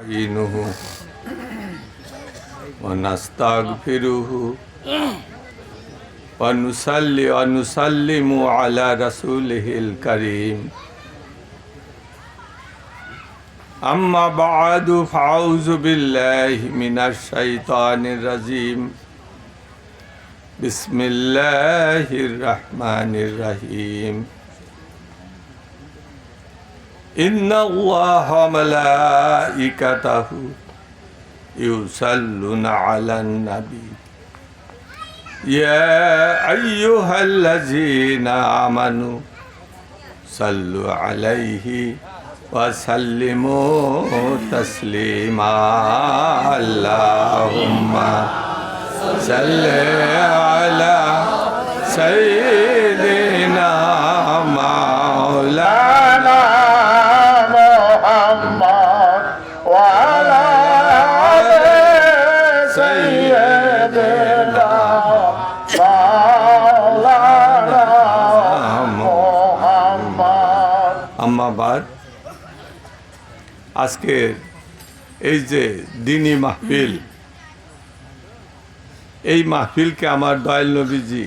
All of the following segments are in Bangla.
نستعينه ونستغفره ونصلي ونسلم على رسوله الكريم أما بعد فأعوذ بالله من الشيطان الرجيم بسم الله الرحمن الرحيم إن الله وملائكته يصلون على النبي يا أيها الذين آمنوا صلوا عليه وسلموا تسليما اللهم صل على سيدنا مولانا محمد وعلى آل سيدنا مولانا محمد أما بعد আজকের এই যে দিনী মাহফিল, এই মাহফিলকে আমার দয়াল নবীজি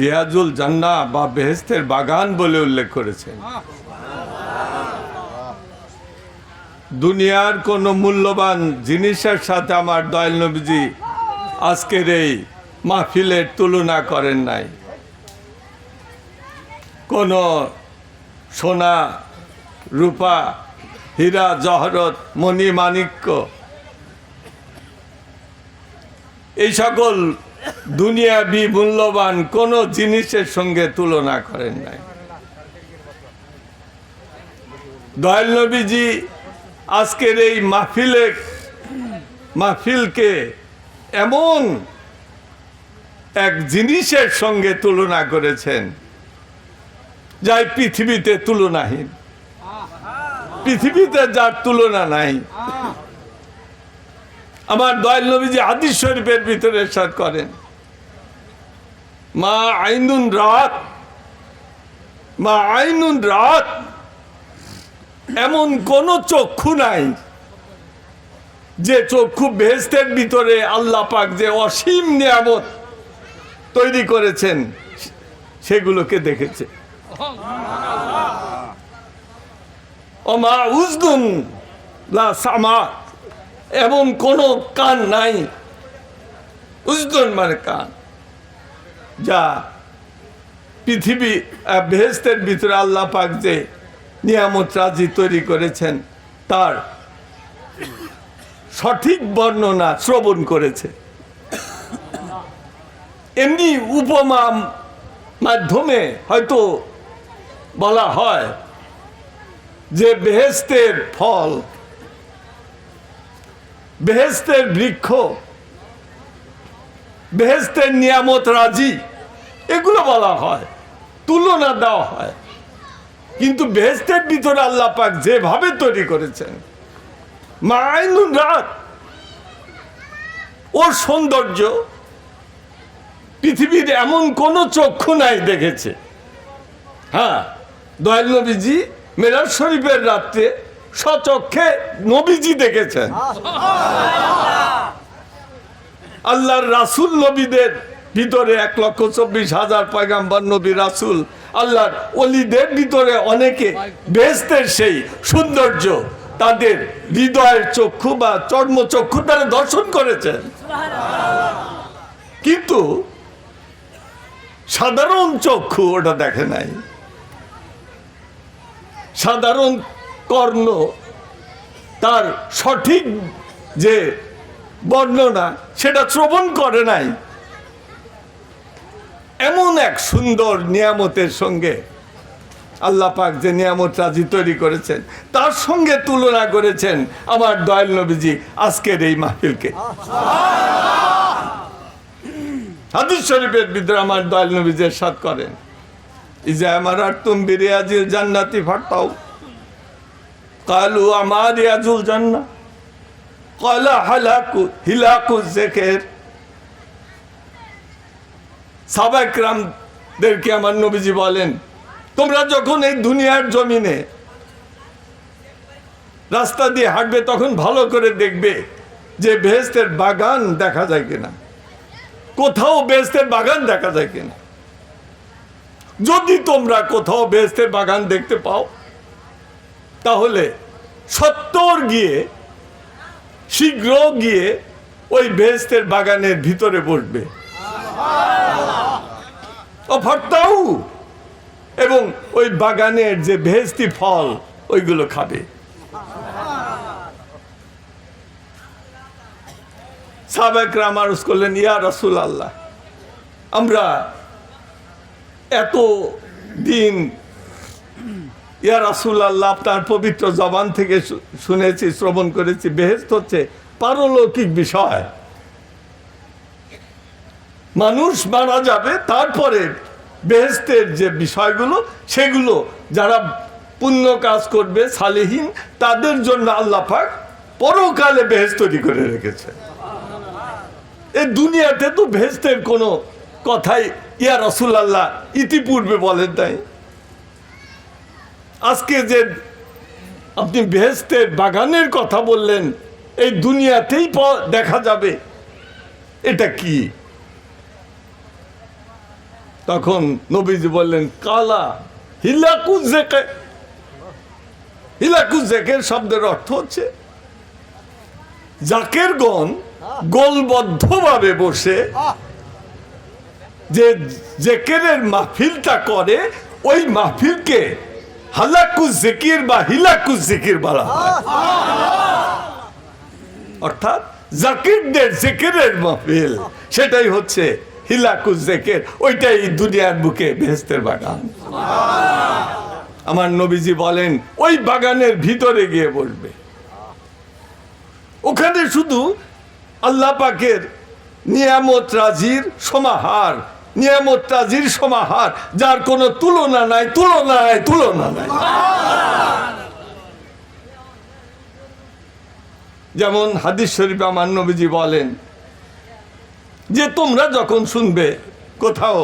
রিয়াজুল জান্নাহ বা বেহেশতের বাগান বলে উল্লেখ করেছেন। দুনিয়ার কোনো মূল্যবান জিনিসের সাথে আমার দয়াল নবীজি আজকের এই মাহফিলের তুলনা করেন নাই। কোনো সোনা রূপা হীরা জহরত মণি মাণিক্য এই সকল দুনিয়াবি মূল্যবান কোনো জিনিসের সঙ্গে তুলনা করেন নাই। দয়াল নবীজি আজকের এই মাহফিলকে এমন এক জিনিসের সঙ্গে তুলনা করেছেন যাই পৃথিবীতে তুলনাহীন, পৃথিবীতে যার তুলনা নাই। আমার দয়াল নবীজি হাদিস শরীফের ভিতরে ইরশাদ করেন, মা আইনুন রাত, এমন কোন চক্ষু নাই যে চক্ষু বেহেশতের ভিতরে আল্লাহ পাক যে অসীম নিয়ামত তৈরি করেছেন সেগুলোকে দেখেছে। ওমা উজদুন লা সামা, এমন কোন কান নাই, উজদুন মানে কান, যা পৃথিবী বেহেশতের ভিতরে আল্লাহ পাক যে নিয়ামত রাজি তৈরি করেছেন তার সঠিক বর্ণনা শ্রবণ করেছে। এমনি উপমা মাধ্যমে হয়তো বলা হয় যে বেহেশতের ফল, বেহেশতের বৃক্ষ, বেহেশতের নিয়ামত রাজি, এগুলো বলা হয়, তুলনা দেওয়া হয়। কিন্তু বেহেশতের ভিতরে আল্লাহ পাক যেভাবে তৈরি করেছেন, মাইনুন রাত, ওর সৌন্দর্য পৃথিবীর এমন কোন চক্ষু নাই দেখেছে। হ্যাঁ, দয়াল নবীজি মেরাজ শরীফের রাত্রে স্বচক্ষে নবীজি দেখেছেন। আল্লাহর রাসূল নবীদের ভিতরে 1,24,000 পয়গাম্বর নবী রাসূল, আল্লাহর ওলিদের ভিতরে অনেকে বেহেশতের সেই সৌন্দর্য তাদের হৃদয়ের চক্ষু বা চর্মচক্ষু তারা দর্শন করেছেন। কিন্তু সাধারণ চক্ষু ওটা দেখে নাই, সাধারণ কর্ণ তার সঠিক যে বর্ণনা সেটা শ্রবণ করে নাই। এমন এক সুন্দর নিয়ামতের সঙ্গে আল্লাহ পাক যে নিয়ামত রাজি তৈরি করেছেন তার সঙ্গে তুলনা করেছেন আমার দয়াল নবীজি আজকের এই মাহফিলকে। হাদিস শরীফের ভিতরে আমার দয়াল নবীজি ইরশাদ করেন, ইজা আমারাতুম বিরিয়াজিল জান্নাতি ফাতাও, কালু আমার রিয়াজুল জান্নাহ, ক্বালা হিলাকু যিকর। সাহাবায়ে কেরামদেরকে আমার নবীজি বলেন, তোমরা যখন এই দুনিয়ার জমিনে রাস্তা দিয়ে হাঁটবে তখন ভালো করে দেখবে যে বেহেশতের বাগান দেখা যায় কিনা, কোথাও বেহেশতের বাগান দেখা যায় কিনা। যদি তোমরা কোথাও বেহেশতের বাগান দেখতে পাও তাহলে সত্তর গিয়ে শীঘ্র গিয়ে ওই বেহেশতের বাগানের ভিতরে বসবে অফারটাও, এবং ওই বাগানের যে বেহেশতি ফল ওইগুলো খাবে। সাহাবায়ে আরজ করলেন, ইয়া রাসূলুল্লাহ, আমরা এত দিন ইয়া রাসূলুল্লাহ আপনার পবিত্র জবান থেকে শুনেছি, শ্রবণ করেছি, বেহেশত হচ্ছে পারলৌকিক বিষয়। মানুষ মারা যাবে, তারপরে বেহেশতের যে বিষয়গুলো সেগুলো যারা পুণ্য কাজ করবে সালেহীন তাদের জন্য আল্লাহ পাক পরকালে বেহেশত তৈরি করে রেখেছে। এই দুনিয়াতে তো বেহেশতের কোনো কথাই ইয়া রাসূলুল্লাহ ইতিপূর্বে বলেন নাই। আজকে যে আপনি বেহেশতের বাগানের কথা বললেন, এই দুনিয়াতেই দেখা যাবে, এটা কি? তখন নবীজি বললেন, কালা হিলাকুজেকে। হিলাকুজেকের শব্দের অর্থ হচ্ছে জাকেরগণ গোলবদ্ধভাবে বসে যে জেকেরের মাহফিলটা করে, ওই মাহফিলকে হালাকুজ জিকির বা হিলাকুজ জিকির বলা হয়। অর্থাৎ জাকিরদের জিকিরের মাহফিল, সেটাই হচ্ছে হিলাকুজ জিকির। ওইটাই দুনিয়ার বুকে বেহেশতের বাগান। আমার নবীজি বলেন ওই বাগানের ভিতরে গিয়ে বসবে। ওখানে শুধু আল্লাহ পাকের নিয়ামত রাজির সমাহার, নিয়ামত রাজির সমাহার, যার কোনো তুলনা নাই, তুলনা নাই, তুলনা নাই। যেমন হাদিস শরীফে আমার নবীজি বলেন যে তোমরা যখন শুনবে কোথাও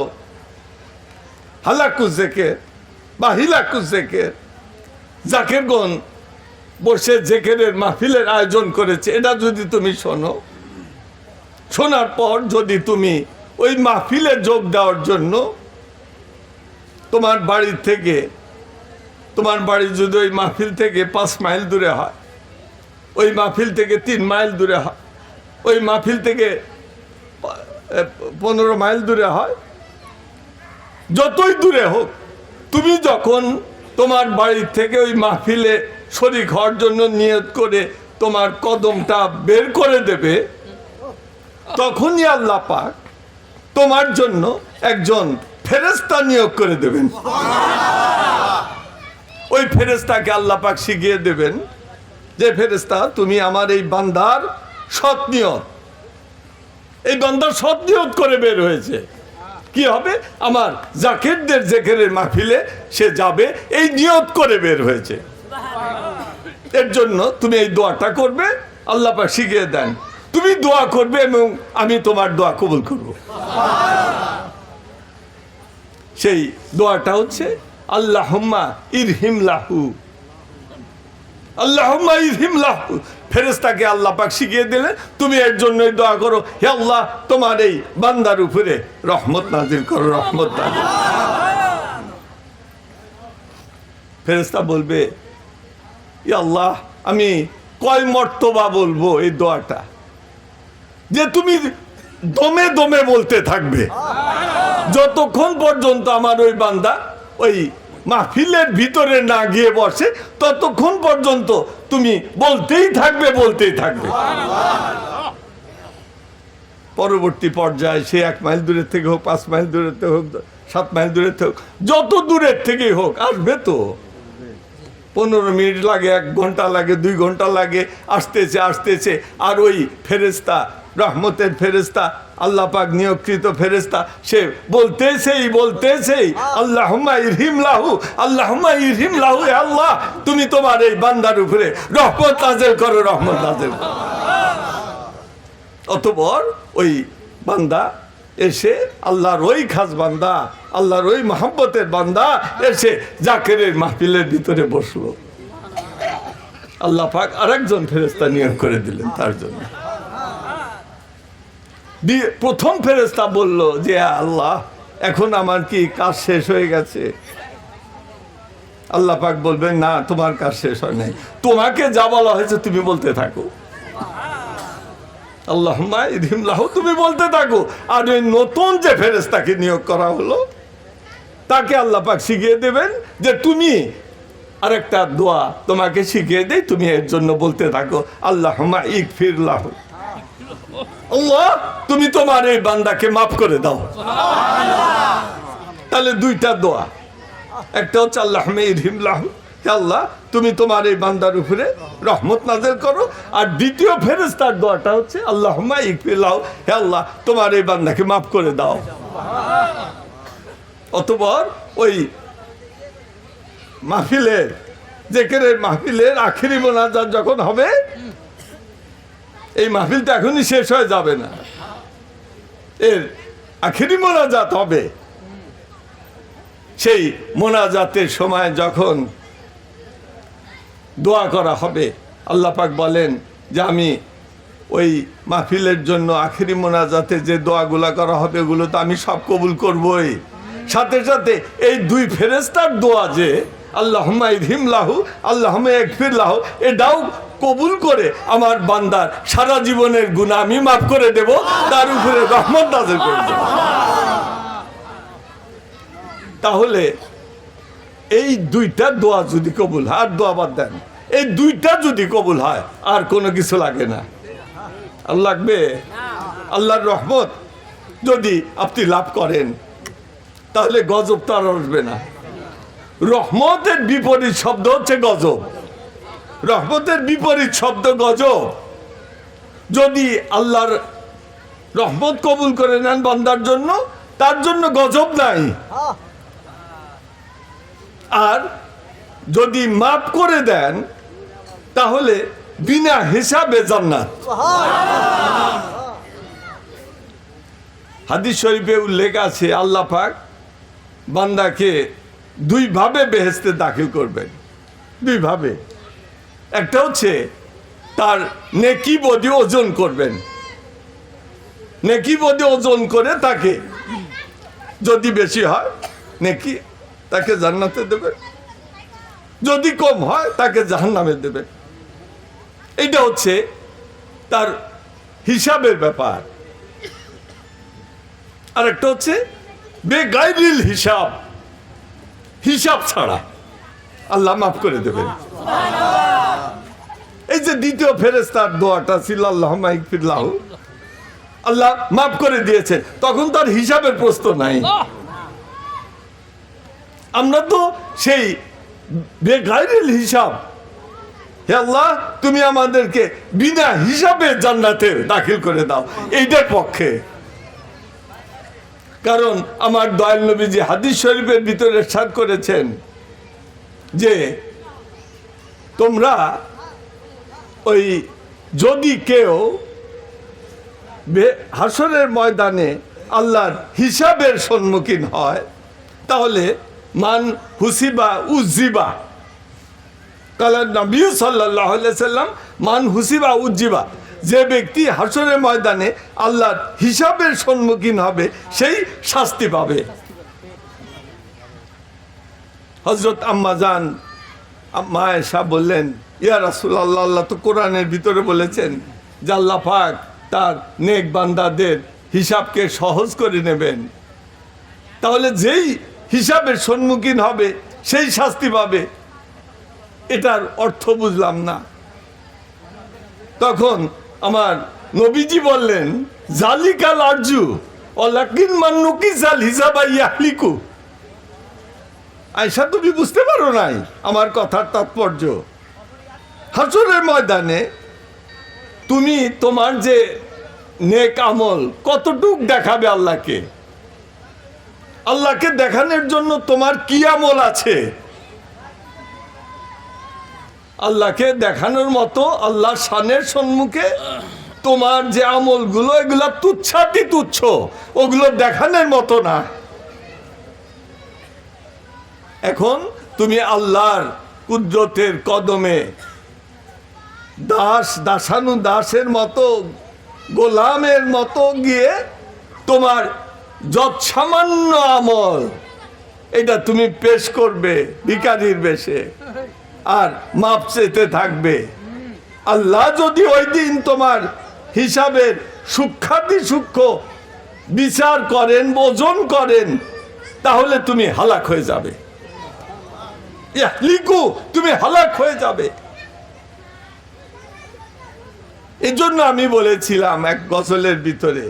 হালাকুজ জিকির বা হিলাকুজ জিকির, জাকিরগণ বসে জিকিরের মাহফিলের আয়োজন করেছে, এটা যদি তুমি শোনো, শোনার পর যদি তুমি ওই মাহফিলে যোগ দেওয়ার জন্য তোমার বাড়ির থেকে, তোমার বাড়ি যদি ওই মাহফিল থেকে 5 মাইল দূরে হয়, ওই মাহফিল থেকে 3 মাইল দূরে হয়, ওই মাহফিল থেকে 15 মাইল দূরে হয়, যতই দূরে হোক, তুমি যখন তোমার বাড়ির থেকে ওই মাহফিলে শরীক হওয়ার জন্য নিয়ত করে তোমার কদমটা বের করে দেবে, তখনই আল্লাহ পাক তোমার জন্য একজন ফেরেশতা নিয়োগ করে দেবেন। ওই ফেরেশতাকে আল্লাহ পাক শিখিয়ে দেবেন যে ফেরেশতা, তুমি আমার এই বান্দার সৎ নিয়ত, এই বান্দার সৎ নিয়ত করে বের হয়েছে, কি হবে? আমার জাকিরদের জিকিরের মাহফিলে সে যাবে, এই নিয়ত করে বের হয়েছে। এর জন্য তুমি এই দোয়াটা করবে, আল্লাহ পাক শিখিয়ে দেন। তুমি দোয়া করবে এবং আমি তোমার দোয়া কবুল করব। সেই দোয়াটা হচ্ছে আল্লাহুম্মা ইরহিম লাহু, আল্লাহুম্মা ইরহিম লাহু। ফেরেশতাকে আল্লাহ পাক শিখিয়ে দিলেন, তুমি এর জন্যই দোয়া করো, হে আল্লাহ তোমার এই বান্দার উপরে রহমত নাজিল করো, রহমত নাজিল। ফেরেশতা বলবে, ইয়া আল্লাহ আমি কয় মর্তবা বলবো এই দোয়াটা? যে তুমি দমে দমে বলতে থাকবে যতক্ষণ পর্যন্ত আমার ওই বান্দা ওই মাহফিলের ভিতরে না গিয়ে বসে, ততক্ষণ পর্যন্ত তুমি বলতেই থাকবে, বলতেই থাকবে। পরবর্তী পর্যায়ে সে 1 মাইল দূরের থেকে হোক, 5 মাইল দূরের থেকে হোক, 7 মাইল দূরের থেকে হোক, যত দূরের থেকেই হোক, আসবে তো। 15 মিনিট লাগে, 1 ঘন্টা লাগে, 2 ঘন্টা লাগে, আসতেছে আসতেছে। আর ওই ফেরেশতা, রহমতের ফেরেশতা, আল্লাহ পাক নিয়োগকৃত ফেরেশতা, সে বলতেছেই বলতেছেই আল্লাহুম্মা ইরহিম লাহু, আল্লাহুম্মা ইরহিম লাহু, হে আল্লাহ তুমি তোমার এই বান্দার উপরে রহমত নাযিল করো, রহমত নাযিল করো। অতঃপর ওই বান্দা এসে, আল্লাহর ওই খাস বান্দা, আল্লাহর ওই মহব্বতের বান্দা এসে জাকিরের মাহফিলের ভিতরে বসলো। আল্লাহ পাক আরেকজন ফেরেশতা নিয়োগ করে দিলেন তার জন্য। প্রথম ফেরেশতা বলল যে আল্লাহ, এখন আমার কি কাজ শেষ হয়ে গেছে? আল্লাহ পাক বলবেন না, তোমার কাজ শেষ হয় নাই, তোমাকে যা বলা হয়েছে তুমি বলতে থাকো। আল্লাহুম্মা ইদহিম লাহু, তুমি বলতে থাকো। আর ওই নতুন যে ফেরেশতাকে নিয়োগ করা হলো তাকে আল্লাহ পাক শিখিয়ে দেবেন যে তুমি আরেকটা দোয়া তোমাকে শিখিয়ে দেই, তুমি এর জন্য বলতে থাকো আল্লাহুম্মা ইগফির লাহু। আল্লাহ, তুমি তোমার এই বান্দাকে মাফ করে দাও। তাহলে দুইটা দোয়া, একটা হচ্ছে আল্লাহুম্মা ইরহিম লাহু, হে আল্লাহ তুমি তোমার এই বান্দার উপরে রহমত নাযিল করো। আর দ্বিতীয় ফেরেশতার দোয়াটা হচ্ছে আল্লাহুম্মা ইগফির লাহু, হে আল্লাহ তোমার এই বান্দাকে মাফ করে দাও। অতঃপর ওই মাহফিলের, জিকিরের মাহফিলের আখেরি মোনাজাত যখন হবে, এই মাহফিল তো এখনই শেষ হয়ে যাবে না, এর আখেরি মোনাজাত হবে। সেই মোনাজাতের সময় যখন দোয়া করা হবে, আল্লাহ পাক বলেন যে আমি ওই মাহফিলের জন্য আখেরি মোনাজাতে যে দোয়াগুলা করা হবে ওগুলো তো আমি সব কবুল করবই। সাথে সাথে এই দুই ফেরেশতার দোয়া যে আল্লাহুম্মা ইরহিম লাহু, আল্লাহুম্মা ইগফির লাহু, এটাও কবুল করে আমার বান্দার সারা জীবনের গুনাহ আমি মাফ করে দেব, তার উপরে রহমত নাযিল করে দেব। তাহলে এই দুইটা দোয়া যদি কবুল হয়, আর দোয়া বাদ দেন, এই দুইটা যদি কবুল হয় আর কোনো কিছু লাগে না। আর লাগবে আল্লাহর রহমত যদি আপনি লাভ করেন তাহলে গজব তো আর আসবে না। রহমতের বিপরীত শব্দ হচ্ছে গজব, রহমতের বিপরীত শব্দ গজব। যদি আল্লাহর রহমত কবুল করে নেন বান্দার জন্য, তার জন্য গজব নাই। আর যদি মাফ করে দেন তাহলে বিনা হিসাবে জান্নাত। হাদিস শরীফে উল্লেখ আছে আল্লাহ পাক বান্দাকে দুই ভাবে বেহেশতে দাখিল করবেন, দুই ভাবে। একটা হচ্ছে তার নেকি বদি ওজন করবেন, নেকি বদি ওজন করে তাকে যদি বেশি হয় নেকি তাকে জান্নাতে দেবেন, যদি কম হয় তাকে জাহান্নামে দেবেন। এটা হচ্ছে তার হিসাবের ব্যাপার। আর একটা হচ্ছে বেগাইরিল হিসাব, হিসাব ছাড়া আল্লাহ মাফ করে দেবেন। এই যে দ্বিতীয় ফেরেশতার দোয়াটা ছিল আল্লাহুম্মা ইগফির লাহু, আল্লাহ মাফ করে দিয়েছেন, তখন তার হিসাবের প্রশ্ন নাই। আমরা তো সেই বেগাইরিল হিসাব, হে আল্লাহ তুমি আমাদেরকে বিনা হিসাবে জান্নাতে দাখিল করে দাও, এইটার পক্ষে। কারণ আমার দয়াল নবীজি হাদিস শরীফের ভিতরে ইরশাদ করেছেন যে তোমরা ওই যদি কেউ হাসরের ময়দানে আল্লাহর হিসাবের সম্মুখীন হয় তাহলে মান হুসিবা উজ্জিবা, কালা নবী সাল্লাল্লাহু আলাইহি সাল্লাম মান হুসিবা উজ্জিবা, যে ব্যক্তি হাসরের ময়দানে আল্লাহর হিসাবের সম্মুখীন হবে সেই শাস্তি পাবে। হযরত আম্মা জান মা আয়েশা বললেন, ইয়া রাসূলুল্লাহ, আল্লাহ তো কোরআনের ভিতরে বলেছেন যে আল্লাহ পাক তার নেক বান্দাদের হিসাবকে সহজ করে নেবেন, তাহলে যেই হিসাবের সম্মুখীন হবে সেই শাস্তি পাবে, এটার অর্থ বুঝলাম না। তখন আমার নবীজি বললেন, জালিকাল আরজু ওয়ালাকিন মান নুকিসাল হিসাবা ইয়াহলিকু। আয়েশা, তুমি বুঝতে পারো নাই আমার কথার তাৎপর্য। হাসরের ময়দানে তুমি তোমার যে নেক আমল কতটুক দেখাবে আল্লাহকে, আল্লাহকে দেখানোর জন্য তোমার কি আমল আছে, আল্লাহকে দেখানোর মতো আল্লাহর শানের সম্মুখে তোমার যে আমলগুলো এগুলো তুচ্ছাতি তুচ্ছ, ওগুলো দেখানোর মতো না। এখন তুমি আল্লাহর কুদরতের কদমে দাসানু দাসের মতো, গোলামের মতো গিয়ে তোমার যৎসামান্য আমল এটা তুমি পেশ করবে ভিখারির বেশে, আর মাপ চেতে থাকবে। আল্লাহ যদি ওই দিন তোমার হিসাবের সূক্ষ্মাতি সূক্ষ্ম বিচার করেন, ওজন করেন, তাহলে তুমি হালাক হয়ে যাবে। লিখু, তুমি হালাক হয়ে যাবে। এই জন্য আমি বলেছিলাম এক গজলের ভিতরে,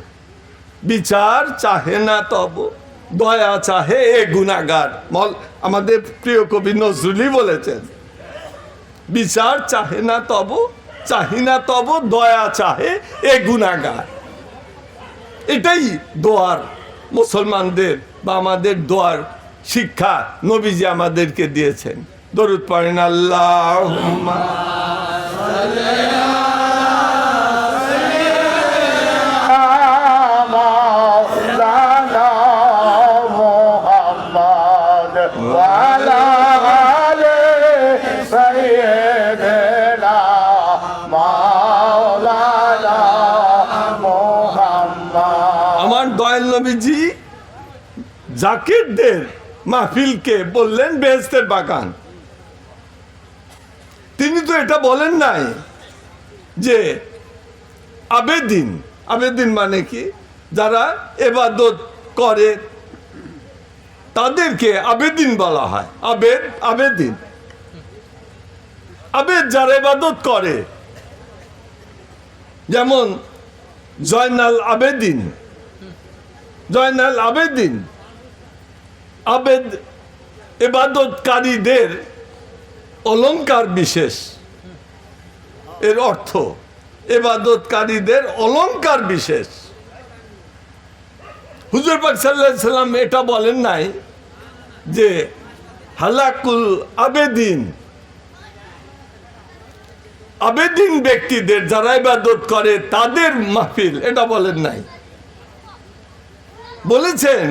বিচার চাহে না তব দয়া চাহে এ গুনাহগার। আমাদের প্রিয় কবি নজরুলই বলেছেন, বিচার চাহে না তব, চাহি না তব দয়া চাহে এ গুনাহগার। এটাই দোয়ার, মুসলমানদের বা আমাদের দোয়ার শিক্ষা নবীজি আমাদেরকে দিয়েছেন। দরুদ পড়েন আল্লাহুম্মা আমার দয়াল নবীজি জাকিরদের মাহফিলকে বললেন বেহেশতের বাগান। তিনি তো এটা বলেন নাই যে আবেদিন, আবেদিন মানে কি, যারা ইবাদত করে তাদেরকে আবেদিন বলা হয়। আবেদিন, আবেদ যারা ইবাদত করে, যেমন জয়নাল আবেদিন, জয়নাল আবেদিন, আবেদ ইবাদতকারীদের অলংকার বিশেষ, এর অর্থ ইবাদতকারীদের অলংকার বিশেষ। হুজুর পাক সাল্লাল্লাহু আলাইহি সাল্লাম এটা বলেন নাই যে হালাকুল আবেদিন, আবেদিন ব্যক্তিদের যারা ইবাদত করে তাদের মাহফিল, এটা বলেন নাই। বলেছেন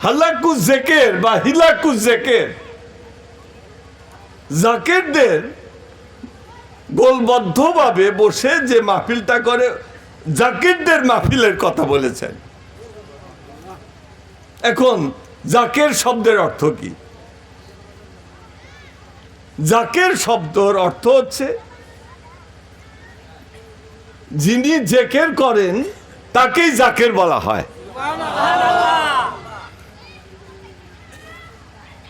হালাকু জেকের বা হিলাকু জেকের, জাকিরদের গোলবদ্ধভাবে বসে যে মাহফিলটা করে, জাকিরদের মাহফিলের কথা বলেছেন। এখন জাকের শব্দের অর্থ কি? জাকের শব্দের অর্থ হচ্ছে যিনি জেকের করেন তাকেই জাকের বলা হয়।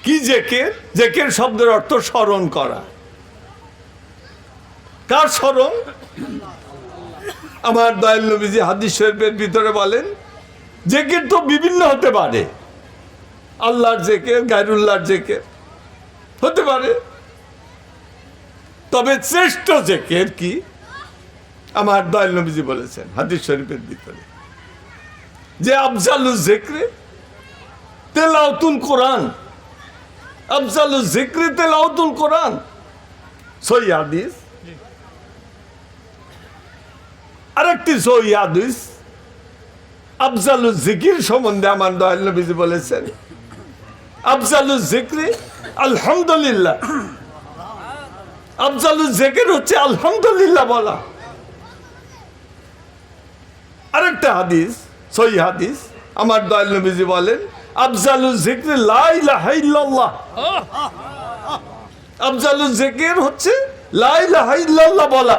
কি জেকের? জেকের শব্দের অর্থ স্মরণ করা। কার স্মরণ? আমার দয়াল নবীজি হাদিস শরীফের ভিতরে বলেন জেকের তো বিভিন্ন হতে পারে, আল্লাহর জেকের, গায়রুল্লাহর জেকের হতে পারে, তবে শ্রেষ্ঠ জেকের কি আমার দয়াল নবীজি বলেছেন হাদিস শরীফের ভিতরে, যে আফজালুল যিকরে তেলাওয়াতুল কোরআন, আফজালুল যিকরে তেলাওয়াতুল কোরআন। সহিহ হাদিস। আরেকটি সহিহ হাদিস আফজালুল যিকির সম্বন্ধে আমার দয়াল নবীজি বলেছেন, আফজালুল যিকরে আলহামদুলিল্লাহ। আফজালুল যিকির হচ্ছে আলহামদুলিল্লাহ বলা। আরেকটা হাদিস, সহিহ হাদিস, আমার দয়াল নবীজি বলেন আফজালুল যিকরে লা ইলাহা ইল্লাল্লাহ। আফজালুল যিকির হচ্ছে লা ইলাহা ইল্লাল্লাহ বলা।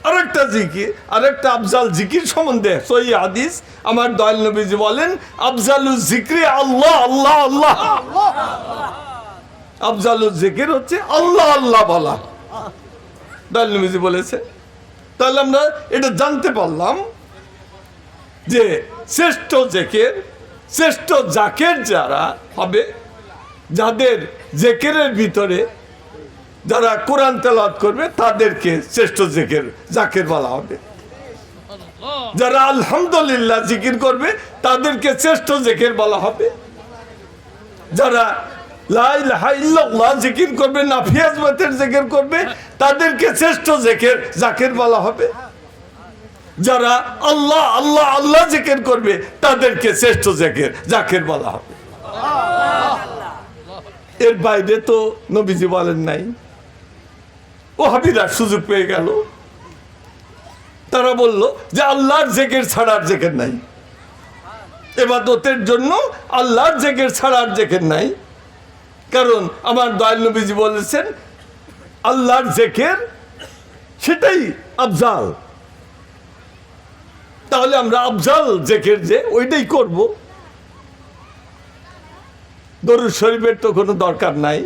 আরেকটা জিকির, আরেকটা আফজাল জিকির সম্বন্ধে সহিহ হাদিস আমার দয়াল নবীজি বলেন আফজালুল যিকরে আল্লাহ আল্লাহ আল্লাহ। আফজালুল যিকির হচ্ছে আল্লাহ আল্লাহ বলা, দয়াল নবীজি বলেছে। তাহলে আমরা এটা জানতে পারলাম যে শ্রেষ্ঠ জেকের, শ্রেষ্ঠ জাকের যারা হবে, যাদের জেকেরের ভিতরে যারা কোরআন তেলাওয়াত করবে তাদেরকে শ্রেষ্ঠ জাকের বলা হবে। যারা আলহামদুলিল্লাহ জিকির করবে তাদেরকে শ্রেষ্ঠ জেকের বলা হবে। যারা লা ইলাহা ইল্লাল্লাহ জিকির করবে, নাফিয়াজমাতের জিকির করবে, তাদেরকে শ্রেষ্ঠ জাকের বলা হবে। যারা আল্লাহ আল্লাহ আল্লাহ জিকির করবে তাদেরকে শ্রেষ্ঠ জাকের বলা হবে। এর বাইরে তো নবীজি বলেন নাই। ওহাবিরা সুযোগ পেয়ে গেল। তারা বলল যে আল্লাহর জিকির ছাড়া আর জিকির নাই, ইবাদতের জন্য আল্লাহর জিকির ছাড়া আর জিকির নাই। কারণ আমার দয়াল নবীজি বলেছেন আল্লাহর জিকির সেটাই আফজাল। তাহলে আমরা আফজাল জিকির যে ওইটাই করব, দরুদ শরীফের তো কোনো দরকার নাই।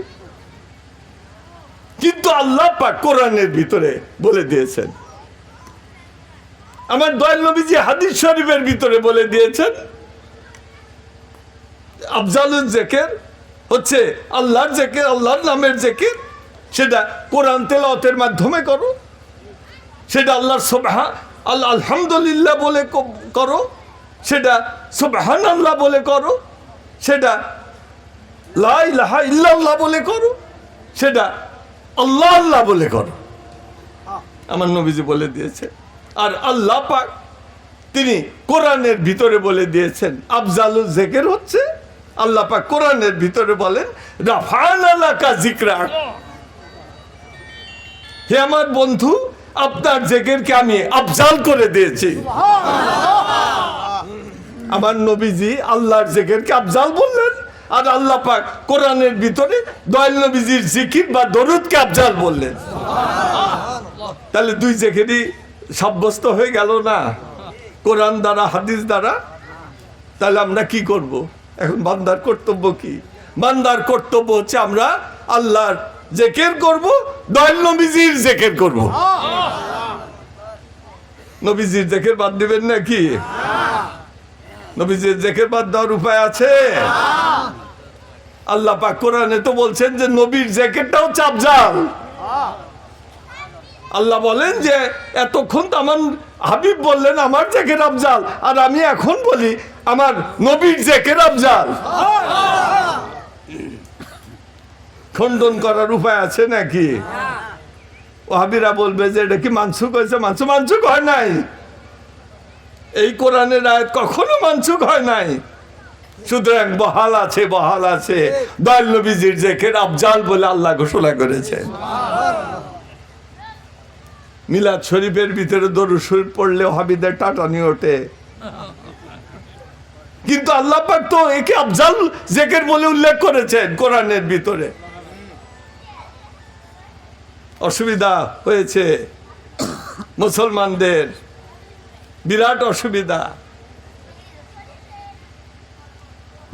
কিন্তু আল্লাহ পাক কোরআনের ভিতরে বলে দিয়েছেন, আমার দয়াল নবীজি হাদিস শরীফের ভিতরে বলে দিয়েছেন আফজালুল জিকির হচ্ছে আল্লাহর জিকির, আল্লাহর নামের জিকির। সেটা কোরআন তেলাওয়াতের মাধ্যমে করো, সেটা আল্লাহর আলহামদুলিল্লাহ বলে করো, সেটা সুবহানাল্লাহ বলে করো, সেটা লা ইলাহা ইল্লাল্লাহ বলে করো, সেটা আল্লাহ আল্লাহ বলে করো। আমার নবীজি বলে দিয়েছে। আর আল্লাহ পাক তিনি কোরআনের ভিতরে বলে দিয়েছেন আফজালুল জিকির হচ্ছে, আল্লাহ পাক কোরআনের ভিতরে বলেন রাফা'না লাকা যিকরাক, হে আমার বন্ধু আপনার জিকিরকে আমি আফজাল করে দিয়েছি। আমার নবীজি আল্লাহর জিকিরকে আফজাল বললেন, আর আল্লাহ পাক কোরআনের ভিতরে দয়াল নবীজির জিকির বা দরুদকে আফজাল বললেন। তাহলে দুই জিকিরই সাব্যস্ত হয়ে গেল না কোরআন দ্বারা, হাদিস দ্বারা। তাহলে আমরা কি করব এখন? বান্দার কর্তব্য কি? বান্দার কর্তব্য হচ্ছে আমরা আল্লাহর জিকির করব, দয়াল নবীজির জিকির করব। নবীজির জিকির বাদ দিবেন নাকি? নবীজির জিকির বাদ দেওয়ার উপায় আছে? আল্লাহ পাক কোরআনে তো বলছেন যে নবীর জিকিরটাও আফজাল। আল্লাহ বলেন যে এতক্ষণ তো আমার হাবিব বললেন আমার জিকির আফজাল, আর আমি এখন বলি আমার নবীর জিকির আফজাল। খণ্ডন করার উপায় আছে নাকি? ওহাবিরা বলবে যে এটা কি মানসুখ হয়েছে? মানসুখ হয় নাই। এই কোরআনের আয়াত কখনো মানসুখ হয় নাই। সুতরাং বহাল আছে, বহাল আছে। দয়াল নবীজির জিকির আফজাল বলে আল্লাহ ঘোষণা করেছেন। মিলাদ শরীফের ভিতরে দরুদ শরীফ পড়লে ওহাবিদের টাটানি ওঠে, কিন্তু আল্লাহ পাক তো একে আফজাল জিকির বলে উল্লেখ করেছেন কোরআনের ভিতরে। অসুবিধা হয়েছে মুসলমানদের, বিরাট অসুবিধা।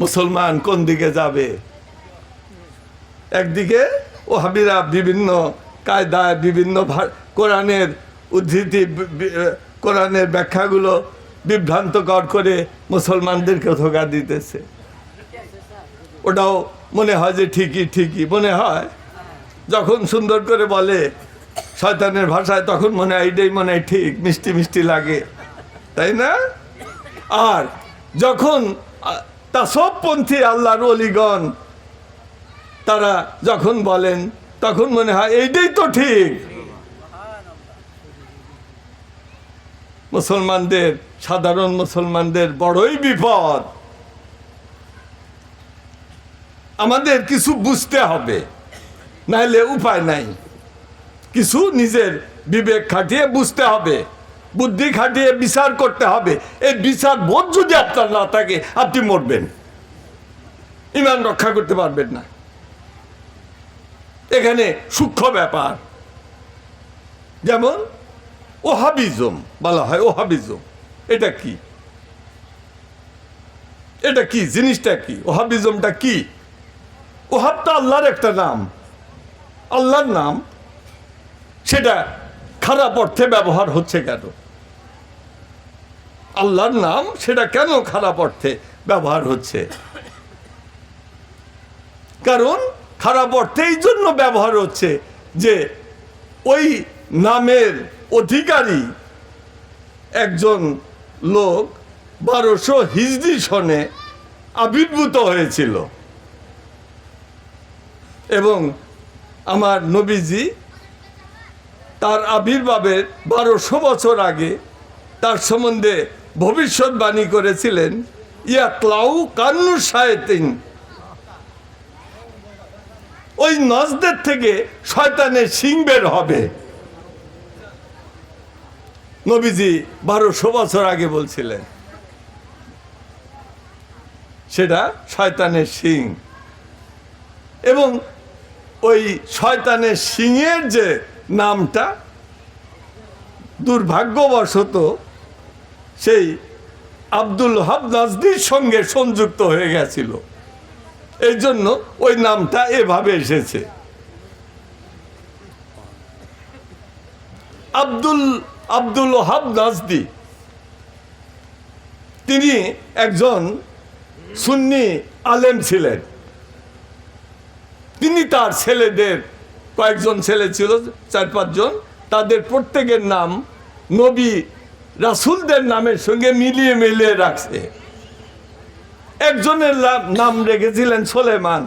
মুসলমান কোন দিকে যাবে? একদিকে ওহাবিরা বিভিন্ন কায়দায় বিভিন্ন কোরআনের উদ্ধৃতি, কোরআনের ব্যাখ্যাগুলো বিভ্রান্তকর করে মুসলমানদেরকে ধোঁকা দিতেছে। ওটাও মনে হয় যে ঠিকই মনে হয়। যখন সুন্দর করে বলে শয়তানের ভাষায়, তখন মনে হয় এইটাই মনে হয় ঠিক, মিষ্টি মিষ্টি লাগে, তাই না? আর যখন তাসওবপন্থী আল্লাহর ওলিগণ তারা যখন বলেন, তখন মনে হয় এইটাই তো ঠিক। মুসলমানদের, সাধারণ মুসলমানদের বড়ই বিপদ। আমাদের কিছু বুঝতে হবে, নাহলে উপায় নাই। কিছু নিজের বিবেক খাটিয়ে বুঝতে হবে, বুদ্ধি খাটিয়ে বিচার করতে হবে। এই বিচার বোধ যদি আপনার না থাকে, আপনি মরবেন, ঈমান রক্ষা করতে পারবেন না। এখানে সূক্ষ্ম ব্যাপার। যেমন ওহাবিজম বলা হয়, ওহাবিজম এটা কি? এটা কি জিনিসটা কি? ওহাবিজমটা কি? ওহাবটা আল্লাহর একটা নাম, আল্লাহর নাম। সেটা খারাপ অর্থে ব্যবহার হচ্ছে কেন? আল্লাহর নাম সেটা কেন খারাপ অর্থে ব্যবহার হচ্ছে? কারণ খারাপ অর্থে এই জন্য ব্যবহার হচ্ছে যে ওই নামের অধিকারী একজন লোক 1200 হিজরি সনে আবির্ভূত হয়েছিল, এবং আমার নবীজি তার আবির্ভাবের 1200 বছর আগে তার সম্বন্ধে ভবিষ্যৎবাণী করেছিলেন, ইয়াতলাউ কান্নু শায়াতিন, ওই নজদের থেকে শয়তানের শিং বের হবে। নবীজি 1200 বছর আগে বলছিলেন সেটা শয়তানের শিং। এবং ওই শয়তানের শিংয়ের যে নামটা দুর্ভাগ্যবশত সেই আব্দুল ওহাব নাজদির সঙ্গে সংযুক্ত হয়ে গেছিল, এই জন্য ওই নামটা এভাবে এসেছে। আব্দুল ওহাব নাজদি তিনি একজন সুন্নি আলেম ছিলেন। তিনি তার ছেলেদের, কয়েকজন ছেলে ছিল 4-5 জন, তাদের প্রত্যেকের নাম নবী রাসূলদের নামের সঙ্গে মিলিয়ে মিলিয়ে রাখছে। একজনের নাম রেখেছিলেন সুলেমান,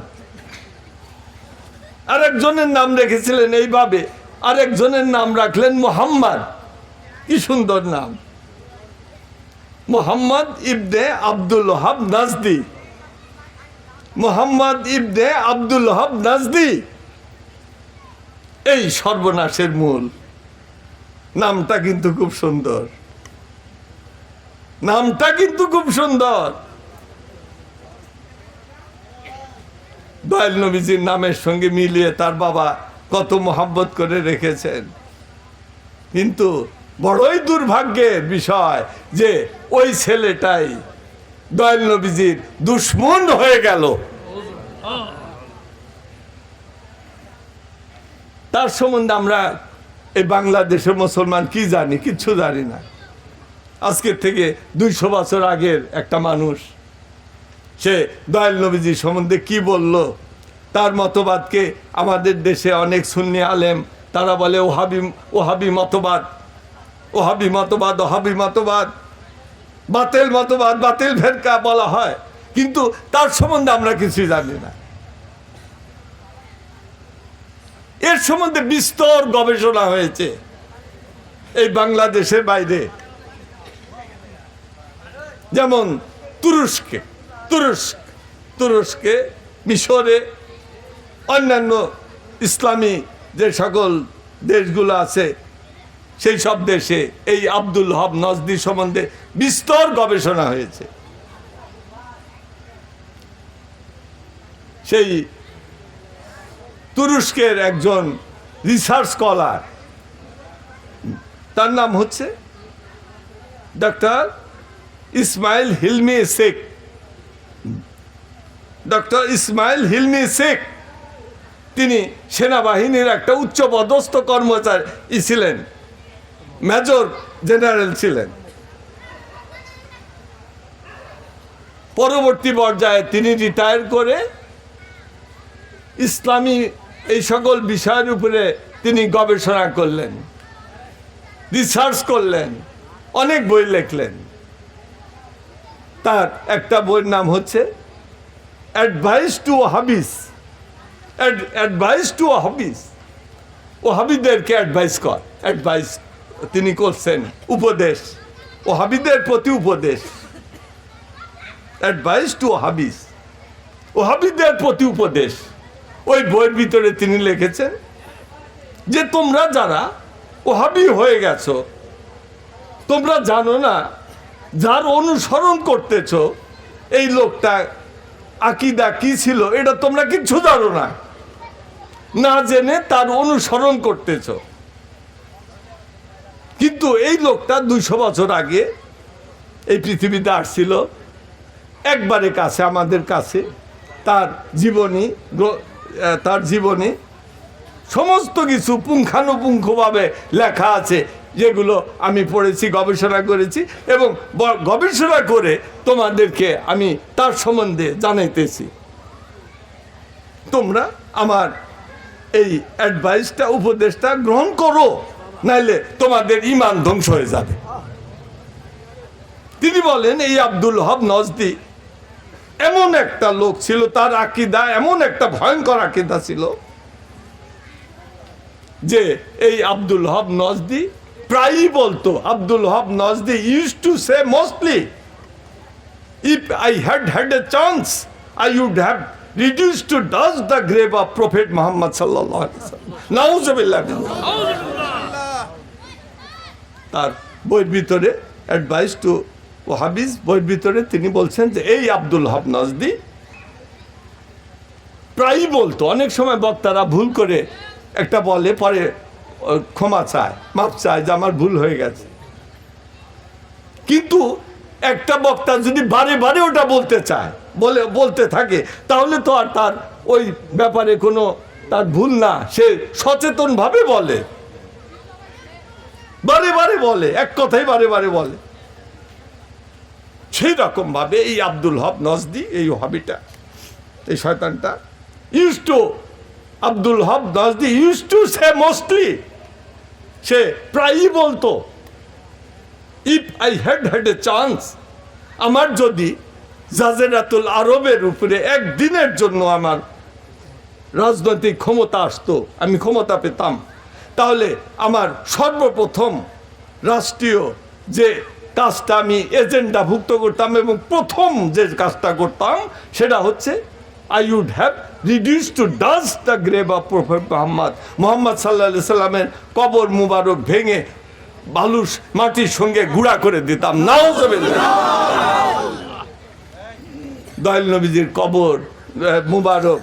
আরেকজনের নাম রেখেছিলেন এইভাবে, আরেকজনের নাম রাখলেন মুহাম্মদ। কি সুন্দর নাম, মুহাম্মদ ইবনে আব্দুল ওহাব নাজদি। মুহাম্মদ ইবনে আব্দুল ওহাব নাজদি এই সর্বনাশের মূল। নামটা কিন্তু খুব সুন্দর, নামটা কিন্তু খুব সুন্দর। দয়াল নবীজির নামের সঙ্গে মিলিয়ে তার বাবা কত মোহাব্বত করে রেখেছেন। কিন্তু বড়ই দুর্ভাগ্যের বিষয় যে ওই ছেলেটাই দয়াল নবীজির দুশমন হয়ে গেল। তার সম্বন্ধে আমরা এই বাংলাদেশের মুসলমান কি জানি? কিচ্ছু জানি না। আজকের থেকে 200 বছর আগের একটা মানুষ সে দয়াল নবীজির সম্বন্ধে কি বলল, তার মতবাদকে আমাদের দেশে অনেক সুন্নি আলেম তারা বলে ওহাবি মতবাদ, ওহাবি মতবাদ, ওহাবি মতবাদ, বাতিল মতবাদ, বাতিল ফেরকা বলা হয়, কিন্তু তার সম্বন্ধে আমরা কিছুই জানি না। এর সম্বন্ধে বিস্তর গবেষণা হয়েছে এই বাংলাদেশের বাইরে, যেমন তুরস্কে, মিশরে, অন্যান্য ইসলামী যে সকল দেশগুলো আছে সেই সব দেশে এই আব্দুল ওহাব নাজদি সম্বন্ধে বিস্তর গবেষণা হয়েছে। সেই তুরস্কের একজন রিসার্চ স্কলার, তার নাম হচ্ছে ডক্টর ইসমাইল হিলমি শেখ। ডক্টর ইসমাইল হিলমি শেখ তিনি সেনাবাহিনীর একটা উচ্চপদস্থ কর্মচারী ছিলেন, মেজর জেনারেল ছিলেন। পরবর্তী পর্যায়ে তিনি রিটায়ার করে ইসলামী এই সকল বিষয়ের উপরে তিনি গবেষণা করলেন, রিসার্চ করলেন, অনেক বই লিখলেন। তার একটা বইয়ের নাম হচ্ছে advice to Wahhabis. Advice to Wahhabis, ওহাবিদেরকে অ্যাডভাইস তিনি করছেন, উপদেশ, ওহাবিদের প্রতি উপদেশ। অ্যাডভাইস টু ওহাবিস, ওহাবিদের প্রতি উপদেশ। ওই বইয়ের ভিতরে তিনি লিখেছেন যে তোমরা যারা ওহাবি হয়ে গেছো, তোমরা জানো না যার অনুসরণ করতেছ এই লোকটা আকীদা কি ছিল, এটা তোমরা কিচ্ছু জানো না, না জেনে তার অনুসরণ করতেছ। কিন্তু এই লোকটা 200 বছর আগে এই পৃথিবীতে আসছিল, একবারে কাছে আমাদের কাছে। তার জীবনী সমস্ত কিছু পুঙ্খানুপুঙ্খভাবে লেখা আছে, যেগুলো আমি পড়েছি, গবেষণা করেছি, এবং গবেষণা করে তোমাদেরকে আমি তার সম্বন্ধে জানাইতেছি। তোমরা আমার এই অ্যাডভাইসটা, উপদেশটা গ্রহণ করো, নাইলে তোমাদের ঈমান ধ্বংস হয়ে যাবে। তিনি বলেন এই আব্দুল ওহাব নাজদি এমন একটা লোক ছিল, তার আকীদা এমন একটা ভয়ঙ্কর আকীদা ছিল যে এই আব্দুল ওহাব নাজদি প্রায়ই বলতো, Abdul Wahab Najdi used to say mostly, if I had a chance I would have reduced to dust the grave of Prophet Muhammad sallallahu alaihi wasallam. নাউজুবিল্লাহ। তার বইয়ের ভিতরে অ্যাডভাইস টু ওয়াহাবিজ বইয়ের ভিতরে তিনি বলছেন যে এই আব্দুল হক নজদি প্রায়ই বলতো, অনেক সময় বক্তারা ভুল করে একটা বলে পরে ক্ষমা চায়, মাপ চায় যে আমার ভুল হয়ে গেছে, কিন্তু একটা বক্তা যদি বারে বারে ওটা বলতে চায়, বলতে থাকে, তাহলে তো আর তার ওই ব্যাপারে কোনো তার ভুল না, সে সচেতনভাবে বলে, বারে বারে বলে, এক কথাই বারে বারে বলে। সেই রকম ভাবে এই আব্দুল হক নজদি, এই ওয়াহাবিটা, এই শয়তানটা আব্দুল হক Najdi use to say mostly, সে প্রায়ই বলতো, if I had a chance, আমার যদি জাজিরাতুল আরবের উপরে একদিনের জন্য আমার রাজনৈতিক ক্ষমতা আসতো, আমি ক্ষমতা পেতাম, তাহলে আমার সর্বপ্রথম রাষ্ট্রীয় যে কাজটা আমি এজেন্ডাভুক্ত করতাম এবং প্রথম যে কাজটা করতাম সেটা হচ্ছে I would have reduced to dust the grave of Prophet Muhammad. Muhammad sallallahu alaihi সাল্লামের কবর মুবারক ভেঙে বালুস মাটির সঙ্গে গুঁড়া করে দিতাম। নাউজুবিল্লাহ। দয়াল নবীজির কবর মুবারক,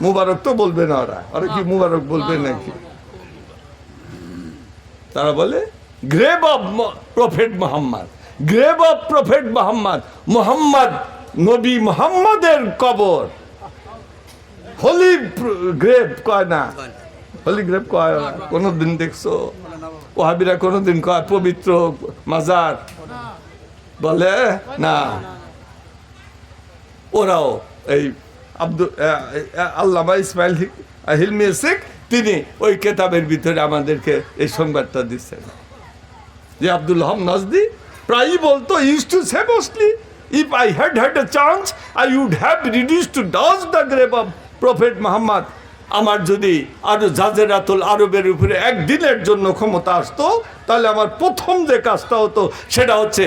মুবারক তো বলবে না, ওরা কি মুবারক বলবে নাকি? তারা বলে grave of prophet Muhammad, grave of prophet Muhammad, Muhammad নবী মুহাম্মদের কবর। হোলি গ্রেভ কয় না, হোলি গ্রেভ কয় কোনদিন দেখছো? ওয়াহাবিরা কোনদিন কয় পবিত্র মাজার? বলে না। ওরাও এই আল্লামা ইসমাইল হিলমি শেখ, তিনি ওই কেতাবের ভিতরে আমাদেরকে এই সংবাদটা দিচ্ছেন যে আব্দুল হক নজদি প্রায়ই বলতো, use to say mostly, if I had a chance, I would have reduced to dust the grave of Prophet Muhammad. আমার যদি আরো জাজিরাতুল আরবের উপরে একদিনের জন্য ক্ষমতা আসতো, তাহলে আমার প্রথম যে কাজটা হতো সেটা হচ্ছে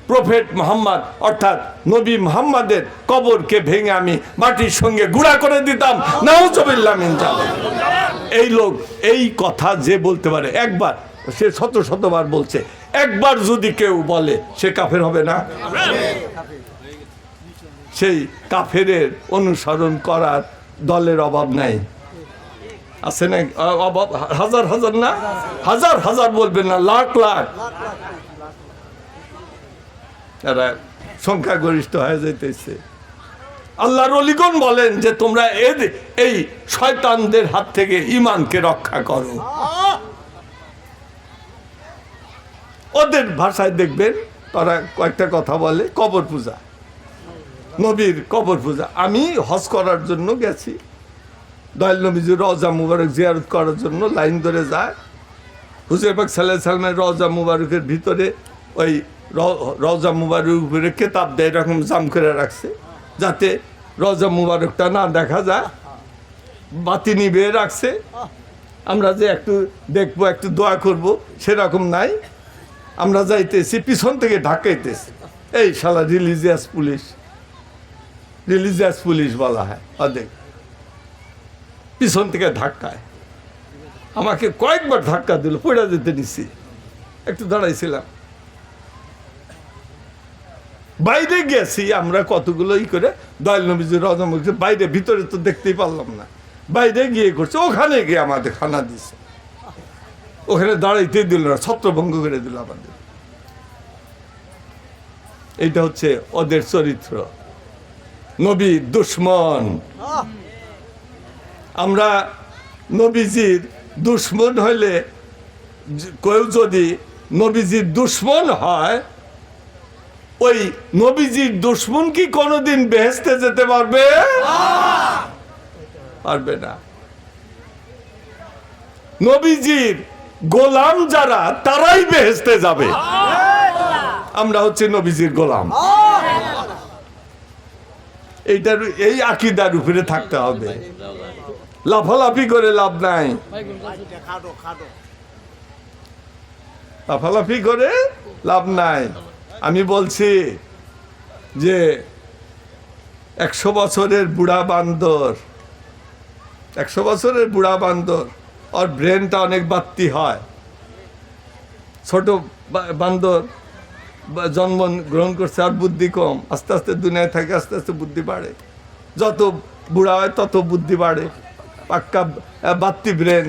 প্রফেট মুহাম্মদ অর্থাৎ নবী মুহাম্মাদের কবরকে ভেঙে আমি মাটির সঙ্গে গুঁড়া করে দিতাম। নাউজুবিল্লাহ মিন যালিক। এই লোক এই কথা যে বলতে পারে, একবার সে শতবার বলছে, একবার যদি কেউ বলে সে কাফের হবে না? সেই কাফেরের অনুসরণ করার দলের অভাব নাই, আছে না? অভাব হাজার হাজার না, হাজার হাজার বলবেন না, লাখ লাখ এরা সংখ্যাগরিষ্ঠ হয়ে যাইতেছে। আল্লাহর ওলিগণ বলেন যে তোমরা এই শয়তানদের হাত থেকে ঈমানকে রক্ষা করো। ওদের ভাষায় দেখবেন তারা কয়েকটা কথা বলে, কবর পূজা, নবীর কবর পূজা। আমি হজ করার জন্য গেছি, দয়াল নবীজির রওজা মুবারক জিয়ারত করার জন্য লাইন ধরে যায়। হুজুর পাক সাল্লাল্লাহু আলাইহি সাল্লামের রওজা মুবারকের ভিতরে ওই রওজা মুবারকের উপরে কেতাব দেয়, এরকম জাম করে রাখছে যাতে রওজা মুবারকটা না দেখা যায়, বাতি নিবে রাখছে। আমরা যে একটু দেখবো, একটু দোয়া করব, সেরকম নাই। আমরা যাইতেছি, পিছন থেকে ঢাকাইতেছি, এই শালা রিলিজিয়াস পুলিশ, রিলিজিয়াস পুলিশ বলা হয় অনেক, পিছন থেকে ধাক্কায় আমাকে কয়েকবার ধাক্কা দিল, পড়ে যেতে নিছি, একটু দাঁড়াইছিলাম। বাইরে গেছি আমরা কতগুলো করে দয়াল নবীজির রওজা মুবারক, বাইরে, ভিতরে তো দেখতেই পারলাম না, বাইরে গিয়ে করছে, ওখানে গিয়ে আমাদের খানা দিছে, ওখানে দাঁড়াইতে দিল না, ছত্রভঙ্গ করে দিল আমাদের। এইটা হচ্ছে ওদের চরিত্র, নবী দুশ্মন। আমরা নবীজির দুশ্মন হইলে, কেউ যদি নবীজির দুশ্মন হয়, ওই নবীজির দুশ্মন কি কোনোদিন বেহেশতে যেতে পারবে? পারবে না। নবীজির গোলাম যারা, তারাই বেহেশতে যাবে। আমরা হচ্ছে নবীজির গোলাম। এইটার, এই আকীদার উপরে থাকতে হবে, লাফালাফি করে লাভ নাই, লাফালাফি করে লাভ নাই। আমি বলছি যে 100 বছরের বুড়া বান্দর, 100 বছরের বুড়া বান্দর, আর ব্রেনটা অনেক বাড়তি হয়। ছোট বান্দর জন্ম গ্রহণ করছে আর বুদ্ধি কম, আস্তে আস্তে দুনিয়ায় থাকে, আস্তে আস্তে বুদ্ধি বাড়ে। যত বুড়া হয় তত বুদ্ধি বাড়ে। পাক্কা বাড়তি ব্রেন,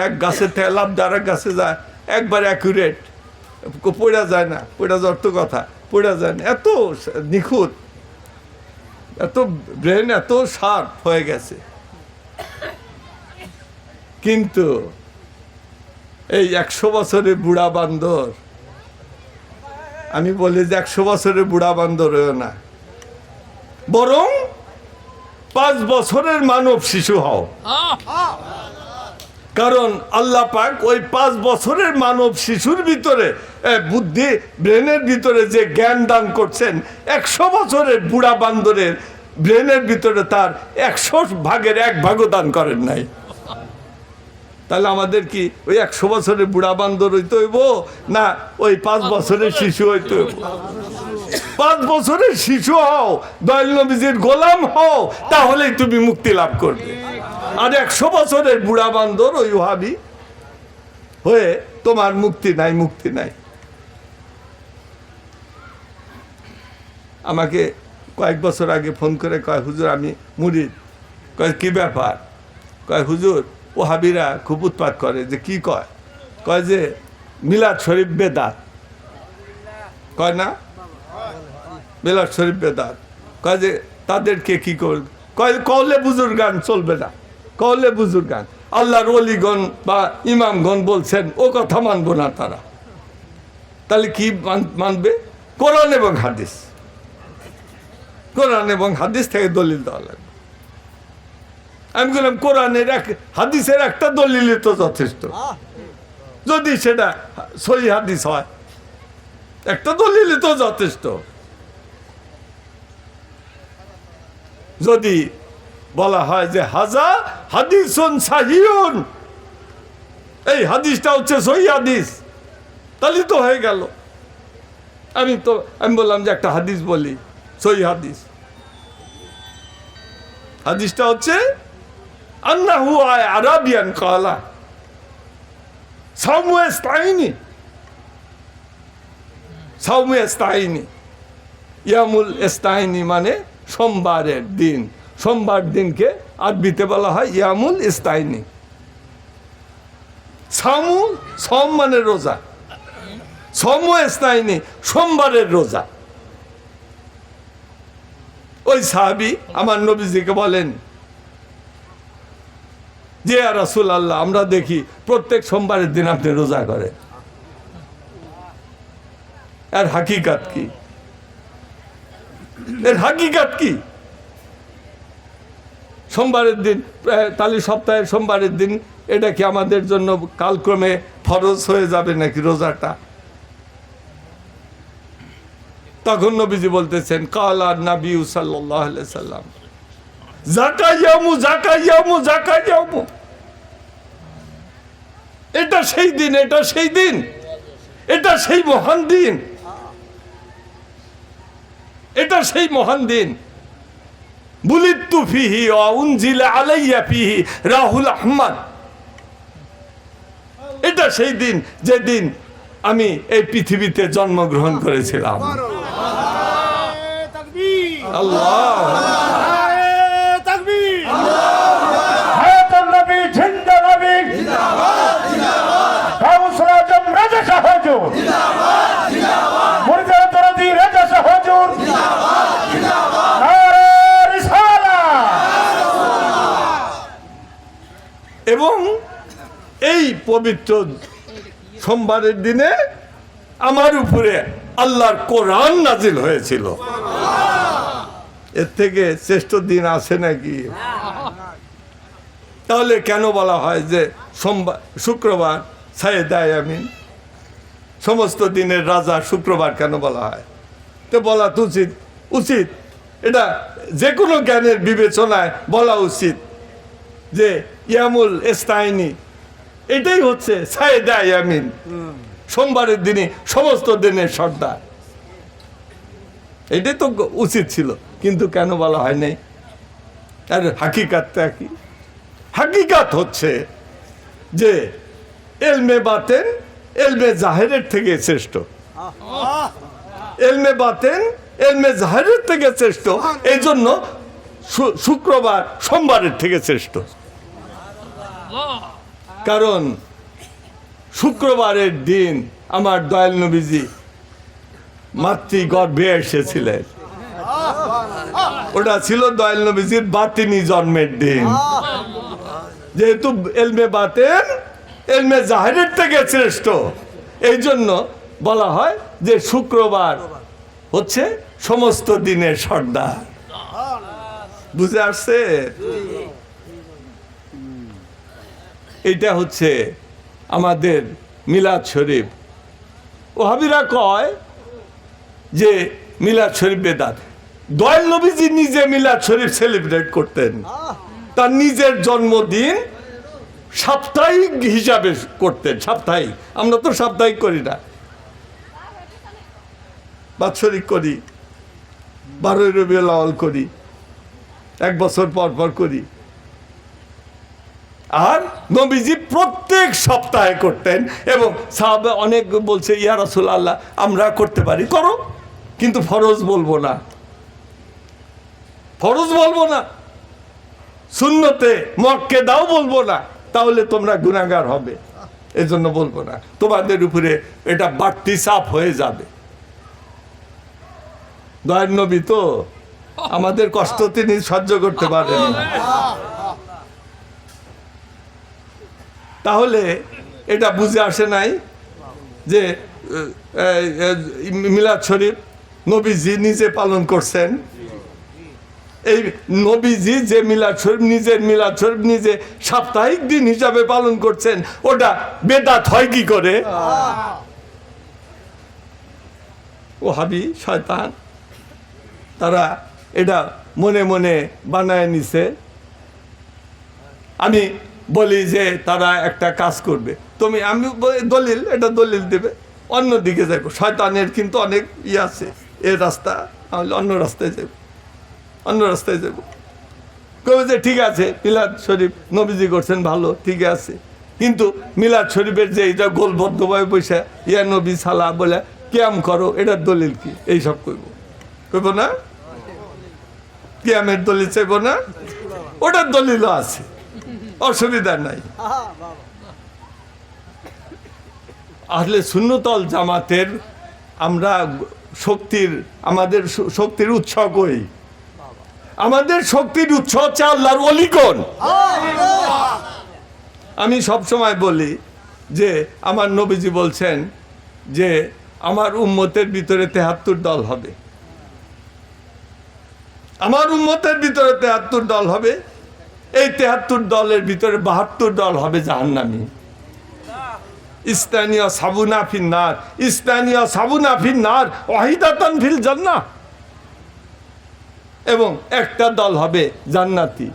এক গাছের থেকে লাভ আর এক গাছে যায়, একবার অ্যাকুরেট, পড়া যায় না, পড়া যাওয়ার তো কথা, পড়া যায় না, এত নিখুঁত, এত ব্রেন এত শার্প হয়ে গেছে। কিন্তু এই 100 বছরের বুড়া বান্দর, আমি বলি যে 100 বছরের বুড়া বান্দর হয়েও না, বরং 5 বছরের মানব শিশু হও। কারণ আল্লাহ পাক ওই 5 বছরের মানব শিশুর ভিতরে বুদ্ধি, ব্রেনের ভিতরে যে জ্ঞান দান করছেন, 100 বছরের বুড়া বান্দরের ব্রেনের ভিতরে তার 100 ভাগের 1 ভাগও দান করেন নাই। তাহলে আমাদের কি ওই 100 বছরের বুড়া বান্দর হইতে হইব, না ওই 5 বছরের শিশু হইতে হইব? 5 বছরের শিশু হও, দয়াল নবীজির গোলাম হও, তাহলেই তুমি মুক্তি লাভ করবে। আর 100 বছরের বুড়া বান্দর ওই ওহাবি হয়ে তোমার মুক্তি নাই, মুক্তি নাই। আমাকে কয়েক বছর আগে ফোন করে কয়, হুজুর আমি মুরিদ। কয় কি ব্যাপার? কয় হুজুর ওহাবিরা খুব উৎপাত করে। যে কি কয়? কয় যে মিলাদ শরীফ বেদাত। কয় না মিলাদ শরীফ বেদাত। কয় যে তাদেরকে কি করবে? কয় কওলে বুজুর্গান চলবে না, কওলে বুজুর্গান, আল্লাহর ওলিগণ বা ইমামগণ বলছেন, ও কথা মানবো না তারা। তাহলে কি মানবে? কোরআন এবং হাদিস, কোরআন এবং হাদিস থেকে দলিল দেওয়া লাগবে। আমি বললাম কোরআনের হাদিসের একটা দলিলই তো যথেষ্ট, যদি সেটা সহি হাদিস হয়, একটা দলিলই তো যথেষ্ট। যদি বলা হয় যে হাজা হাদিসুন সাহিহুন, এই হাদিসটা হচ্ছে সহি হাদিস, তাহলে তো হয়ে গেল। আমি বললাম যে একটা হাদিস বলি, সহি হাদিস। হাদিসটা হচ্ছে আন্নাহু আরাবিয়ান কালা সাওমু ইস্তাইনি, সাওমু ইস্তাইনি, ইয়ামুল ইস্তাইনি মানে সোমবারের দিন। সোমবার দিনকে আরবিতে বলা হয় ইয়ামুল ইস্তাইনি। সামু, সম মানে রোজা, সাওমু ইস্তাইনি সোমবারের রোজা। ওই সাহাবী আমার নবীজিকে বলেন যে ইয়া রাসূলুল্লাহ, আমরা দেখি প্রত্যেক সোমবারের দিন আপনি রোজা করেন, এর হাকিকত কি? এর হাকিকত কি? সোমবারের দিন, তাহলে সপ্তাহের সোমবারের দিন এটা কি আমাদের জন্য কালক্রমে ফরজ হয়ে যাবে নাকি রোজাটা? তখন নবীজি বলতেছেন, কালা নবী সাল্লাল্লাহু আলাইহি সাল্লাম, যাকায়ামু যাকায়ামু যাকায়ামু, এটা সেই দিন, এটা সেই দিন, এটা সেই মহান দিন, এটা সেই মহান দিন। বুলিতু ফিহি ওয়া উনজিলা আলাইয়া ফিহি রাহুল আহমদ, এটা সেই দিন যেদিন আমি এই পৃথিবীতে জন্মগ্রহণ করেছিলাম। আল্লাহ তাকবীর, হায়াতুন নবী জিন্দাবাদ জিন্দাবাদ জিন্দাবাদ, গাউসুল আজম রাজা শাহ হুজুর জিন্দাবাদ জিন্দাবাদ, মুর্শিদ তরদি রাজা শাহ হুজুর জিন্দাবাদ জিন্দাবাদ, নারে রিসালাত। এবং এই পবিত্র সোমবারের দিনে আমার উপরে আল্লাহর কোরআন নাজিল হয়েছিল। এর থেকে শ্রেষ্ঠ দিন আছে নাকি? তাহলে কেন বলা হয় যে সোমবার, শুক্রবার সাইয়েদা ইয়ামিন, সমস্ত দিনের রাজা শুক্রবার কেন বলা হয়? তো বলা তো উচিত, এটা যে কোনো জ্ঞানের বিবেচনায় বলা উচিত যে ইয়ামুল ইস্তাইনি, এটাই হচ্ছে সাইয়েদা ইয়ামিন, সোমবারের দিনে সমস্ত দিনের সর্দার। এটাই তো উচিত ছিল, কিন্তু কেন বলা হয় নাই? আর হাকিকাতটা কি? হাকিকাত হচ্ছে যে এলমে বাতেন এলমে জাহেরের থেকে শ্রেষ্ঠ। এলমে বাতেন এলমে জাহেরের থেকে শ্রেষ্ঠ, এই জন্য শুক্রবার সোমবারের থেকে শ্রেষ্ঠ। কারণ শুক্রবারের দিন আমার দয়াল নবীজি মাতৃগর্ভে এসেছিলেন, ওটা ছিল দয়াল নবীজির বাতিনি জন্মের দিন। যেহেতু এলমে বাতেন এলমে জাহেরের থেকে শ্রেষ্ঠ, এই জন্য বলা হয় যে শুক্রবার হচ্ছে সমস্ত দিনের সর্দার। বুঝে আসছে? এটা হচ্ছে আমাদের মিলাদ শরীফ। ওহাবিরা কয় যে মিলাদ শরীফ বেদাত। দয়াল নবীজি নিজে মিলাদ শরীফ সেলিব্রেট করতেন, তার নিজের জন্মদিন সাপ্তাহিক হিসাবে করতেন। সাপ্তাহিক, আমরা তো সাপ্তাহিক করি না, বাৎসরিক করি, 12 রবিউল আউয়াল করি, এক বছর পর পর করি। আর নবীজি প্রত্যেক সপ্তাহে করতেন, এবং সাহাবা অনেক বলছে ইয়া রাসূলুল্লাহ আমরা করতে পারি, করো, কিন্তু ফরজ বলবো না, ফরজ বলবো না, সুন্নতে মুআক্কাদাও বলবো না, তাহলে তোমরা গুনাহগার হবে, এজন্য বলবো না, তোমাদের উপরে এটা বাড়তি চাপ হয়ে যাবে। দয়ার নবী তো আমাদের কষ্ট তিনি সহ্য করতে পারেন না। তাহলে এটা বুঝে আসে নাই যে মিলাদ শরীফ নবীজি নিজে পালন করছেন। এই নবীজি যে মিলাদ শরীফ, নিজের মিলাদ শরীফ নিজে সাপ্তাহিক দিন হিসাবে পালন করছেন, ওটা বেদাত হয় কি করে? ওহাবি শয়তান তারা এটা মনে মনে বানায় নিছে। আমি বলি যে তারা একটা কাজ করবে, তুমি আমি দলিল, এটা দলিল দেবে, অন্যদিকে যাবো। শয়তানের কিন্তু অনেক আছে, এ রাস্তা তাহলে অন্য রাস্তায় যাব, অন্য রাস্তায় যাব। কবে যে ঠিক আছে মিলাদ শরীফ নবীজি করছেন ভালো, ঠিক আছে, কিন্তু মিলাদ শরীফের যে এটা গোলবদ্ধভাবে বসে ইয়া নবী সালা বলে ক্যাম করো, এটার দলিল কি? এইসব করবো, করবো না? ক্যামের দলিল চাইবো না? ওটার দলিলও আছে, অসুবিধা নাই। আহলে সুন্নাতুল জামাতের আমরা শক্তির, আমাদের শক্তির উৎস কই? আমাদের শক্তির উৎস হচ্ছে আল্লাহর ওলিগণ। আমি সব সময় বলি যে আমার নবীজি বলছেন যে আমার উম্মতের ভিতরে 73 দল হবে, আমার উম্মতের ভিতরে 73 দল হবে। এই 73 দলের ভিতরে 72 দল হবে জাহান্নামী। ইস্তানিয়া সাবুনা ফিন্নার, ইস্তানিয়া সাবুনা ফিন্নার ওয়াহিদাতান ফিল জান্নাহ, এবং একটা দল হবে জান্নাতি।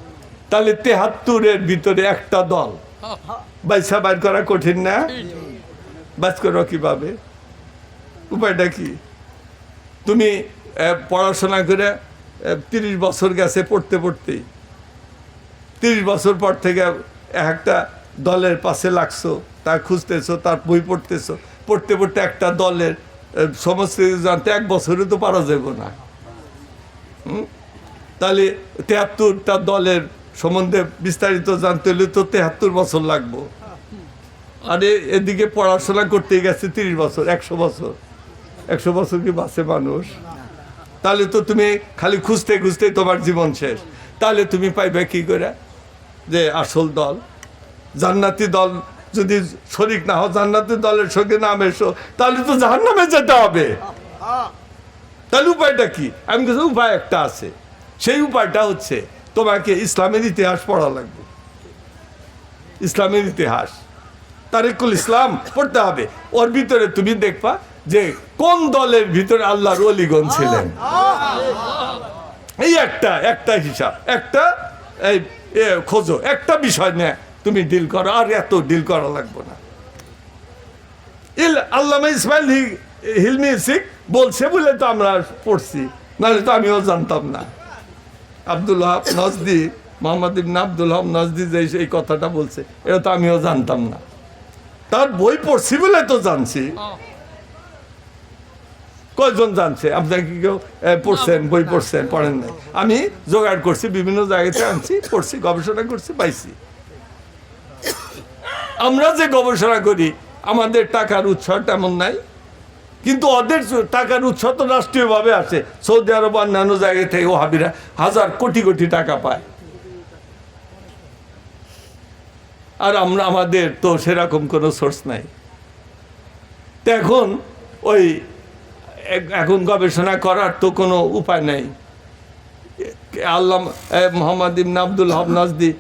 তাহলে 73-এর ভিতরে একটা দল বাইসা বাইর করা কঠিন না? বাইস করো কিভাবে? উপায়টা কি? তুমি পড়াশোনা করে 30 বছর গেছে পড়তে পড়তেই, 30 বছর পর থেকে একটা দলের পাশে লাগছো, তা খুঁজতেছো, তার বই পড়তেছো, পড়তে পড়তে একটা দলের সমস্ত জানতে 1 বছরে তো পারা যাবে না। তাহলে 73টা দলের সম্বন্ধে বিস্তারিত জানতে হলে তো 73 বছর লাগবো। আর এদিকে পড়াশোনা করতে গেছে 30 বছর, 100 বছর। 100 বছর কি বাঁচে মানুষ? তাহলে তো তুমি খালি খুঁজতে খুঁজতে তোমার জীবন শেষ। তাহলে তুমি পাইবে কি করে যে আসল দল? জান্নাতি দল যদি শরীক না হও, জান্নাতি দলের সঙ্গে নাম এসো, তাহলে তো জাহান্নামে যেতে হবে। তাহলে উপায়টা কি? আমি কিছু উপায় একটা আছে, সেই উপায়টা হচ্ছে তোমাকে ইসলামের ইতিহাস পড়া লাগবে। ইসলামের ইতিহাস, তারিকুল ইসলাম পড়তে হবে। ওর ভিতরে তুমি দেখবা যে কোন দলের ভিতরে আল্লাহর ওলিগণ ছিলেন। এই একটা হিসাব, একটা খোঁজো, একটা বিষয় নিয়ে তুমি ডিল করো, আর এত ডিল করা লাগবে না। আল্লামা ইসমাইল হিলমি সিক বলছে বলে তো আমরা পড়ছি, নাহলে তো আমিও জানতাম না। আব্দুল ওহাব নজদি, মোহাম্মদ ইবনে আব্দুল ওহাব নজদি যে এই কথাটা বলছে, এটা তো আমিও জানতাম না। তার বই পড়ছি বলে তো জানছি। কয়জন জানছে? আপনার কি কেউ পড়ছেন, বই পড়ছেন? পড়েন নাই। আমি জোগাড় করছি, বিভিন্ন জায়গাতে আনছি, পড়ছি, গবেষণা করছি, পাইছি। আমরা যে গবেষণা করি আমাদের টাকার উৎস তেমন নাই, কিন্তু ওদের টাকার উৎস তো রাষ্ট্রীয়ভাবে আছে। সৌদি আরব অন্যান্য জায়গা থেকে ওহাবিরা হাজার কোটি কোটি টাকা পায়, আর আমাদের তো সেরকম কোনো সোর্স নাই। তো এখন গবেষণা করার তো কোনো উপায় নাই। আল্লামা মোহাম্মদ ইবনে আব্দুল ওহাব নজদি,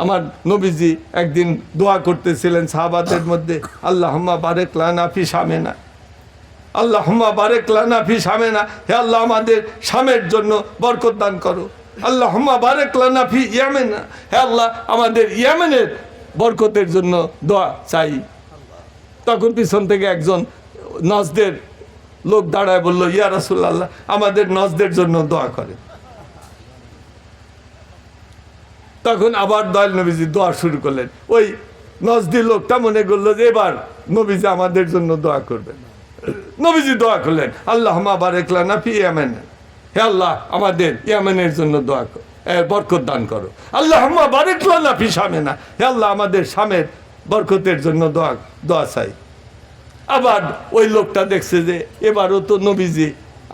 আমার নবীজি একদিন দোয়া করতেছিলেন সাহাবাদের মধ্যে, আল্লাহুম্মা বারিক লানা ফি শামিনা, আল্লাহুম্মা বারিক লানা ফি শামিনা, হে আল্লাহ আমাদের শামের জন্য বরকত দান করো। আল্লাহুম্মা বারিক লানা ফি ইয়ামেনা, হে আল্লাহ আমাদের ইয়ামেনের বরকতের জন্য দোয়া চাই। তখন পিছন থেকে একজন নজদের লোক দাঁড়ায় বলল, ইয়া রাসূলুল্লাহ, আমাদের নজদের জন্য দোয়া করে। তখন আবার দয়াল নবীজি দোয়া শুরু করলেন। ওই নজদি লোকটা মনে করলো যে এবার নবীজি আমাদের জন্য দোয়া করবেন। নবীজি দোয়া করলেন, আল্লাহুম্মা বারিক লানা ফি ইয়ামেন, হে আল্লাহ আমাদের ইয়ামেনের জন্য দোয়া করো, বরকত দান করো। আল্লাহুম্মা বারিক লানা ফি শামিনা, হে আল্লাহ আমাদের শামের বরকতের জন্য দোয়া চাই। আবার ওই লোকটা দেখছে যে এবারও তো নবীজি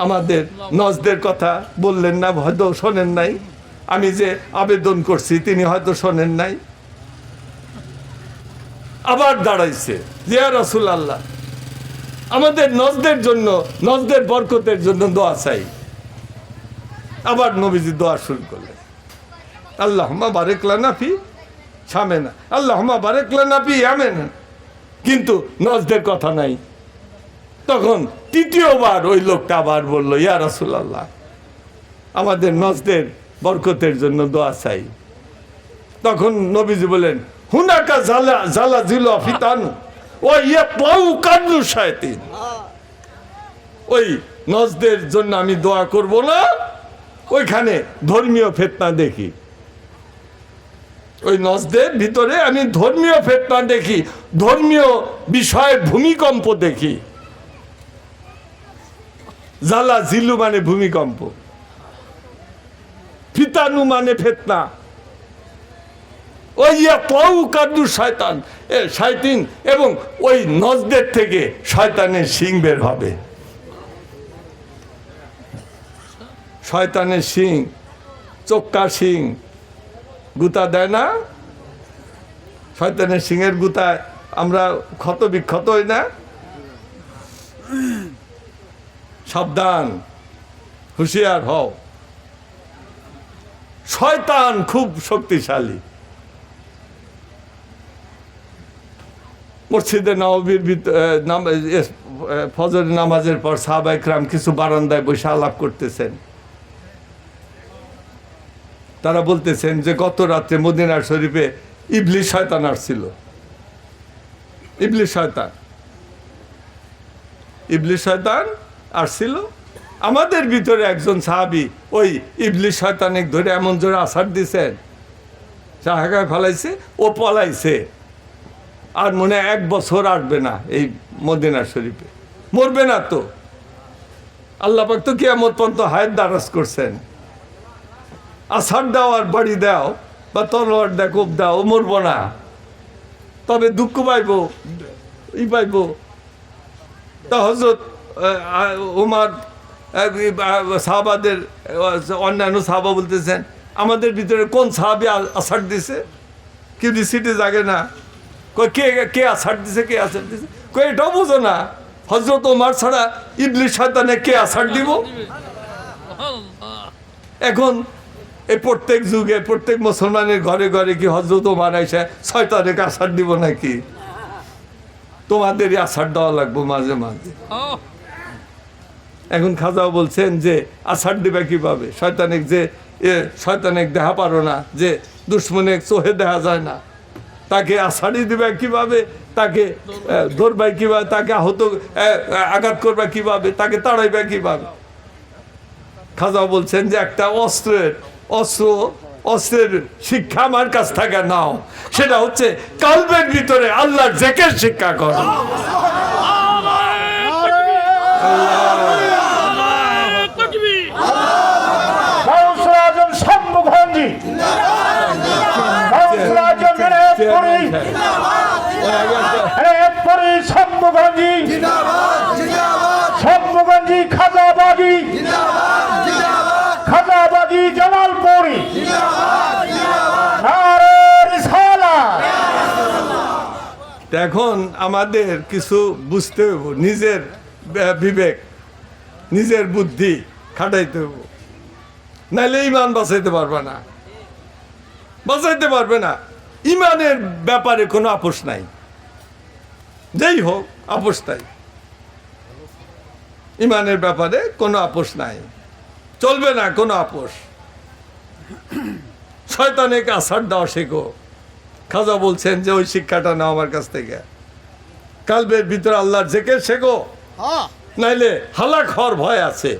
আমাদের নজদের কথা বললেন না, হয়তো শোনেন নাই। আমি যে আবেদন করছি তিনি হয়তো শোনেন নাই। আবার দাঁড়াইছে, ইয়া রাসূলুল্লাহ আমাদের নজদের জন্য, নজদের বরকতের জন্য দোয়া চাই। আবার নবীজি দোয়া শুরু করলেন, আল্লাহুম্মা বারিক লানা ফি শামিনা, আল্লাহুম্মা বারিক লানা ফি ইয়ামেনা, কিন্তু নজদের কথা নাই। তখন তৃতীয়বার ওই লোকটা আবার বলল, ইয়া রাসূলুল্লাহ আমাদের নজদের বরকতের জন্য দোয়া চাই। তখন নবীজি বলেন, হুনাকা জালাজিল ফিতান ও ইয়াতলাউ কাদু শায়াতিন, ওই নজদের জন্য আমি দোয়া করব না, ওইখানে ধর্মীয় ফিতনা দেখি। ওই নজদের ভিতরে আমি ধর্মীয় ফিতনা দেখি, ধর্মীয় বিষয়ের ভূমিকম্প দেখি। জালা জিলু মানে ভূমিকম্প, ফিতানু মানে ফিতনা। ওই কাদু শয়তান, শয়তান, এবং ওই নজদের থেকে শয়তানের শিং বের হবে। শয়তানের শিং, চোক্কা শিং, গুতা দেয় না? শয়তানের শিংয়ের গুতায় আমরা ক্ষত বিক্ষত হই না? সাবধান, হুঁশিয়ার হও, শয়তান খুব শক্তিশালী। মসজিদে নববীর ফজরের নামাজের পর সাহাবা ইকরাম কিছু বারান্দায় বসে আলাপ করতেছেন। তারা বলতেছেন যে গত রাত্রে মদিনা শরীফে ইবলিস শয়তান আসছিল। ইবলিস শয়তান আসছিল। আমাদের ভিতরে একজন সাহাবী ওই ইবলিস শয়তানে ধরে এমন জোরে আছাড় দিছেন, চাহাগায় ফেলাইছে, ও পলাইছে। আর মনে 1 বছর আসবে না এই মদিনা শরীফে, মরবে না তো। আল্লাহ পাক তো কিয়ামত পর্যন্ত হায়াত দারাজ করছেন। আছাড় দাও আর বাড়ি দাও বা তলোয়ার দেয়, কোপ দাও, ও মরবো না, তবে দুঃখ পাইব, পাইব। তা হযরত ওমর সাহাবাদের অন্যান্য সাহাবা বলতেছেন, আমাদের ভিতরে কোন সাহাবী আছাড় দিছে? কিউরিসিটি জাগে না, কে আছাড় দিছে, কে আছাড় দিছে? এটাও বোঝো না, হযরত ওমর ছাড়া ইবলিস শয়তানে কে আছাড় দিব? এখন এই প্রত্যেক যুগে প্রত্যেক মুসলমানের ঘরে ঘরে কি হযরত ওমর আইসা শয়তানে আছাড় দিব নাকি? তোমাদেরই আছাড় দেওয়া লাগবে মাঝে মাঝে। এখন খাজাও বলছেন যে আছাড় দিবে কিভাবে? শয়তানিক যে শয়তানিক দেখা পারো না, যে দুশ্মনে চোহে দেখা যায় না, তাকে আছাড়ি দিবে কিভাবে? তাকে ধরবে কিভাবে? তাকে আহত আঘাত করবে কিভাবে? তাকে তাড়াইবে কিভাবে? খাজা বলছেন যে একটা অস্ত্রের শিক্ষা আমার কাছ থেকে নাও, সেটা হচ্ছে কালবের ভিতরে আল্লাহর জিকির শিক্ষা করো। খাজাবাদী জালালপুরি এখন আমাদের কিছু বুঝতে হবে, নিজের বিবেক নিজের বুদ্ধি খাটাইতে হবে, নাইলে ইমান বাঁচাইতে পারবে না, বাঁচাইতে পারবে না। ইমানের ব্যাপারে কোনো আপোষ নাই, যেই হোক আপোষ নাই, ইমানের ব্যাপারে কোনো আপোষ নাই, চলবে না কোনো আপোষ। শয়তানকে আছাড় দেওয়া শেখো। খাজা বলছেন যে ওই শিক্ষাটা নাও আমার কাছ থেকে, কালবের ভিতরে আল্লাহর জিকির শেখো, নাইলে হালাক হওয়ার ভয় আছে।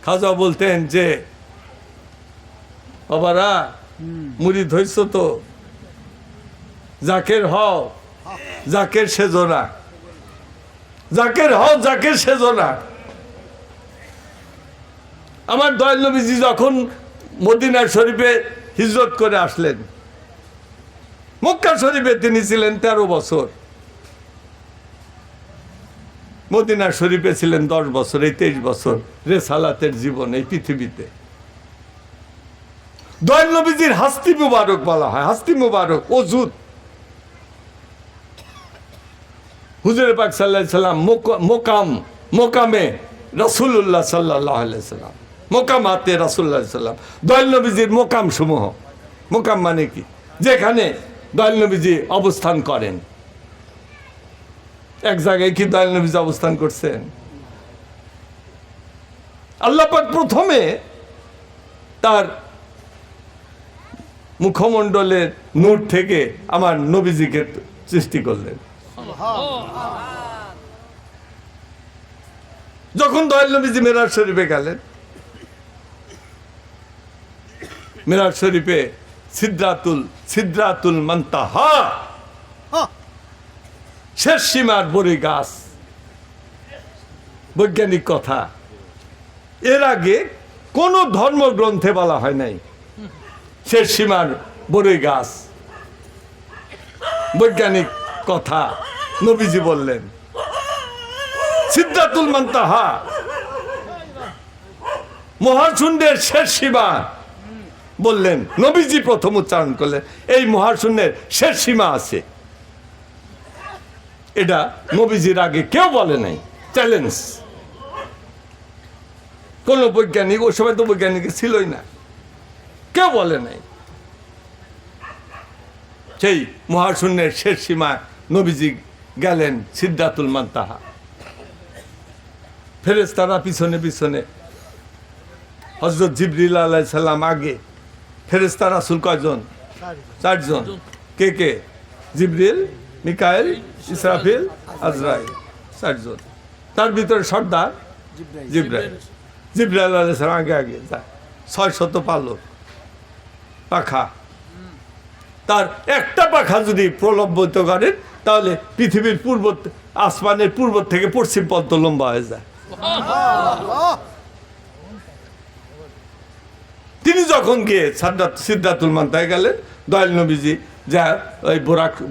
খাজা বলতেন যে বাবারা মুরিদ হইছ তো, জাকের হও, জাকের সেজো না, জাকের হও, জাকের সেজো না। আমার দয়াল নবীজি যখন মদিনা শরীফে হিজরত করে আসলেন, মক্কা শরীফে তিনি ছিলেন 13 বছর, মদিনা শরীফে ছিলেন 10 বছর, এই 23 বছর রেসালাতের জীবন এই পৃথিবীতে। দয়াল নবীজির হাস্তি মুবারক বলা হয়, হাস্তি মুবারক ওজুদ। হুজুর পাক সাল্লাল্লাহু আলাইহি সাল্লাম মোকামে রাসূলুল্লাহ সাল্লাল্লাহু আলাইহি সাল্লাম, মোকামাতে রাসূলুল্লাহ সাল্লাম, দয়াল নবীজির মোকাম সমূহ। মোকাম মানে কি? যেখানে দয়াল নবীজি অবস্থান করেন। এক জায়গায় কি দয়াল নবীজি অবস্থান করছেন? আল্লাহ পাক প্রথমে তার মুখমণ্ডলের নূর থেকে আমার নবীজিকে সৃষ্টি করলেন। যখন দয়াল নবীজি মেরাজ শরীফে গেলেন, মেরাজ শরীফে সিদরাতুল মুনতাহা, শেষ সীমার বড়ই গাছ, বৈজ্ঞানিক কথা, এর আগে কোন ধর্মগ্রন্থে বলা হয় নাই শেষ সীমার বড়ই গাছ। বৈজ্ঞানিক কথা নবীজি বললেন সিদরাতুল মুনতাহা, মহাশূন্যের শেষ সীমা বললেন, নবীজি প্রথম উচ্চারণ করলেন এই মহাশূন্যের শেষ সীমা আছে। এটা নবীজির আগে কেউ বলে নাই, চ্যালেঞ্জ। কোন বৈজ্ঞানিক, ওই সময় তো বৈজ্ঞানিক ছিলই না, কেউ বলে নাই। সেই মহাশূন্যের শেষ সীমা নবীজি গেলেন সিদরাতুল মুনতাহা। ফেরেশতারা পিছনে পিছনে, হযরত জিবরিল আলাইহিস সালাম আগে, ফেরেশতা রাসূল কয়জন? 4 জন। কে কে? জিবরিল, মিকাইল, ইসরাফিল, আজরাইল, 4 জন। তার ভিতরে সর্দার জিবরাইল। জিবরাইল আলাইহিস সালাম আগে আগে যায়, 600 পালক পাখা। তার একটা পাখা যদি প্রলম্বিত করেন তাহলে পৃথিবীর পূর্ব, আসমানের পূর্ব থেকে পশ্চিম পর্যন্ত লম্বা হয়ে যায়। তিনি যখন গিয়ে সিদরাতুল মুনতাহা গেলেন, দয়াল নবীজি যা ওই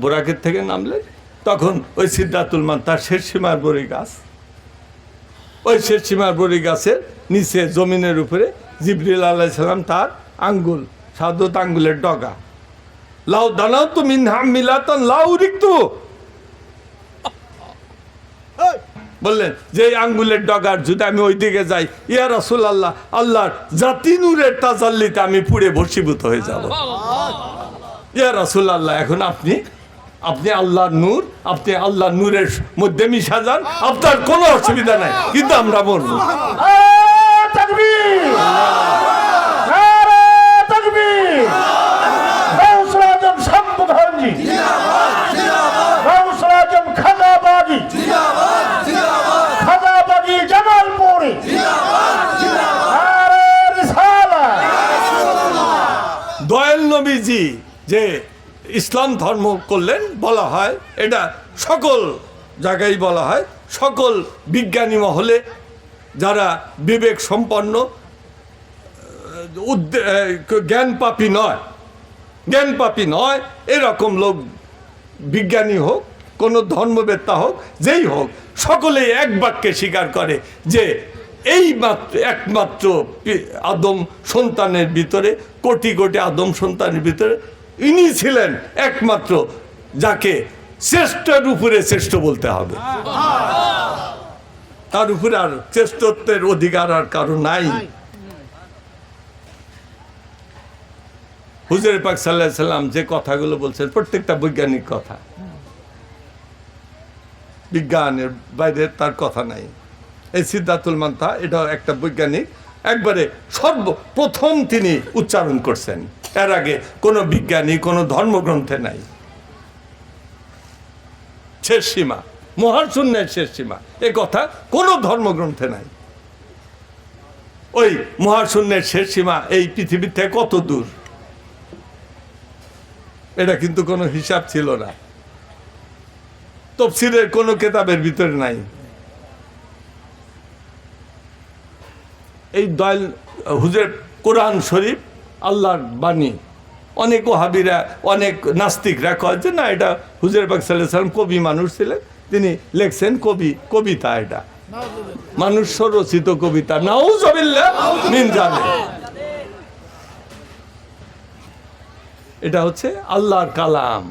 বোরাকের থেকে নামলেন, তখন ওই সিদরাতুল মুনতাহার শেষ সীমার বড়ই গাছ, ওই শেষ সীমার বড়ই গাছের নিচে জমিনের উপরে জিবরিল আলাইহিস সালাম তার আঙ্গুল, সাদত আঙ্গুলের ডগা, লাউ দানাতু মিনহা মিলাতান লাউ রিকতু, বললেন যে আঙ্গুলের ডগার যদি আমি ওই দিকে যাই, ইয়া রাসূলুল্লাহ, আল্লাহর জাতি নূরের তাজাল্লিতে আমি পুড়ে ভস্মীভূত হয়ে যাব। ইয়া রাসূলুল্লাহ, এখন আপনি আল্লাহর নূর, আপনি আল্লাহর নূরের মধ্যে মিশা যান, আপনার কোনো অসুবিধা নাই, কিন্তু আমরা মরবো। তাকবীর, তাকবীর, গাউসুল আজম শামবুখানজি, গাউসুল আজম খাজাবাদী, দয়াল নবীজি যে ইসলাম ধর্ম করলেন, বলা হয় এটা সকল জায়গায় বলা হয়, সকল বিজ্ঞানী মহলে যারা বিবেক সম্পন্ন, জ্ঞানপাপী নয় এরকম লোক, বিজ্ঞানী হোক, কোনো ধর্মবেত্তা হোক, যেই হোক, সকলেই এক বাক্যে স্বীকার করে যে এই একমাত্র আদম সন্তানের ভিতরে, কোটি কোটি আদম সন্তানের ভিতরে ইনি ছিলেন একমাত্র যাকে শ্রেষ্ঠের উপরে শ্রেষ্ঠ বলতে হবে। তার উপরে আর শ্রেষ্ঠত্বের অধিকার আর কারো নাই। হুজুর পাক সাল্লাল্লাহু আলাইহি সাল্লাম যে কথাগুলো বলছেন প্রত্যেকটা বৈজ্ঞানিক কথা, বিজ্ঞানের বাইরে তার কথা নাই। এই সিদ্ধাতুল মান্তা এটাও একটা বৈজ্ঞানিক, একবারে সর্বপ্রথম তিনি উচ্চারণ করছেন, এর আগে কোনো বিজ্ঞানী কোনো ধর্মগ্রন্থে নাই। শেষ সীমা, মহাশূন্যের শেষ সীমা, এ কথা কোনো ধর্মগ্রন্থে নাই। ওই মহাশূন্যের শেষ সীমা এই পৃথিবীর থেকে কত দূর, এটা কিন্তু কোনো হিসাব ছিল না, তাফসীরের কোনো কিতাবের ভিতরে নাই। এই দয়াল হুজুর কোরআন শরীফ আল্লাহর বাণী। অনেক ওহাবিরা, অনেক নাস্তিকরা কয় যে না, এটা হুজুর পাক সাল্লাল্লাহু আলাইহি সাল্লাম কবি মানুষ ছিলেন, তিনি লেখছেন কবিতা, এটা মানুষ রচিত কবিতা। নাউযুবিল্লাহ মিন যালিক। এটা হচ্ছে আল্লাহর কালাম,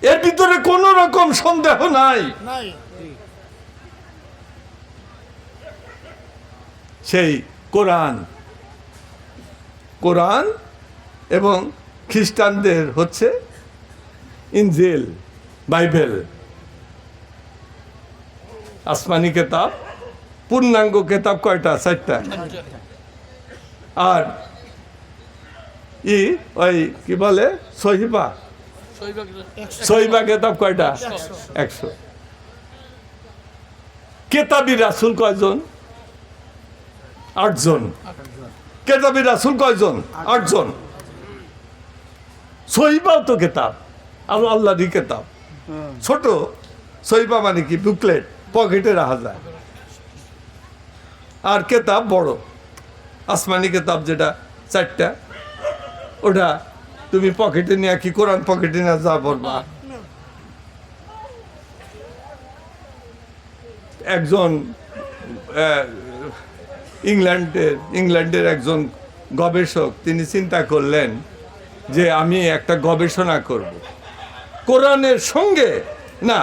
এর ভিতরে কোন রকম সন্দেহ নাই। সেই কোরআন এবং খ্রিস্টানদের হচ্ছে ইনজিল, বাইবেল, আসমানি কেতাব। পূর্ণাঙ্গ কেতাব কয়টা? 4টা। আর ওই কি বলে সহিবা কেতাব কয়টা? 100। কেতাবি রাসূল কয়জন? 8 জন। কেতাবি রাসূল কয়জন? 8 জন। সহিবাও তো কেতাব, আল্লাহরই কেতাব। ছোট সহিবা মানে কি? বুকলেট, পকেটে রাখা যায়। আর কেতাব বড়, আসমানি কেতাব যেটা 4টা, ওটা তুমি পকেটে নিয়ে কি কোরআন পকেটে না যা পড়বা। একজন ইংল্যান্ডের একজন গবেষক, তিনি চিন্তা করলেন যে আমি একটা গবেষণা করব, কোরআনের সঙ্গে না,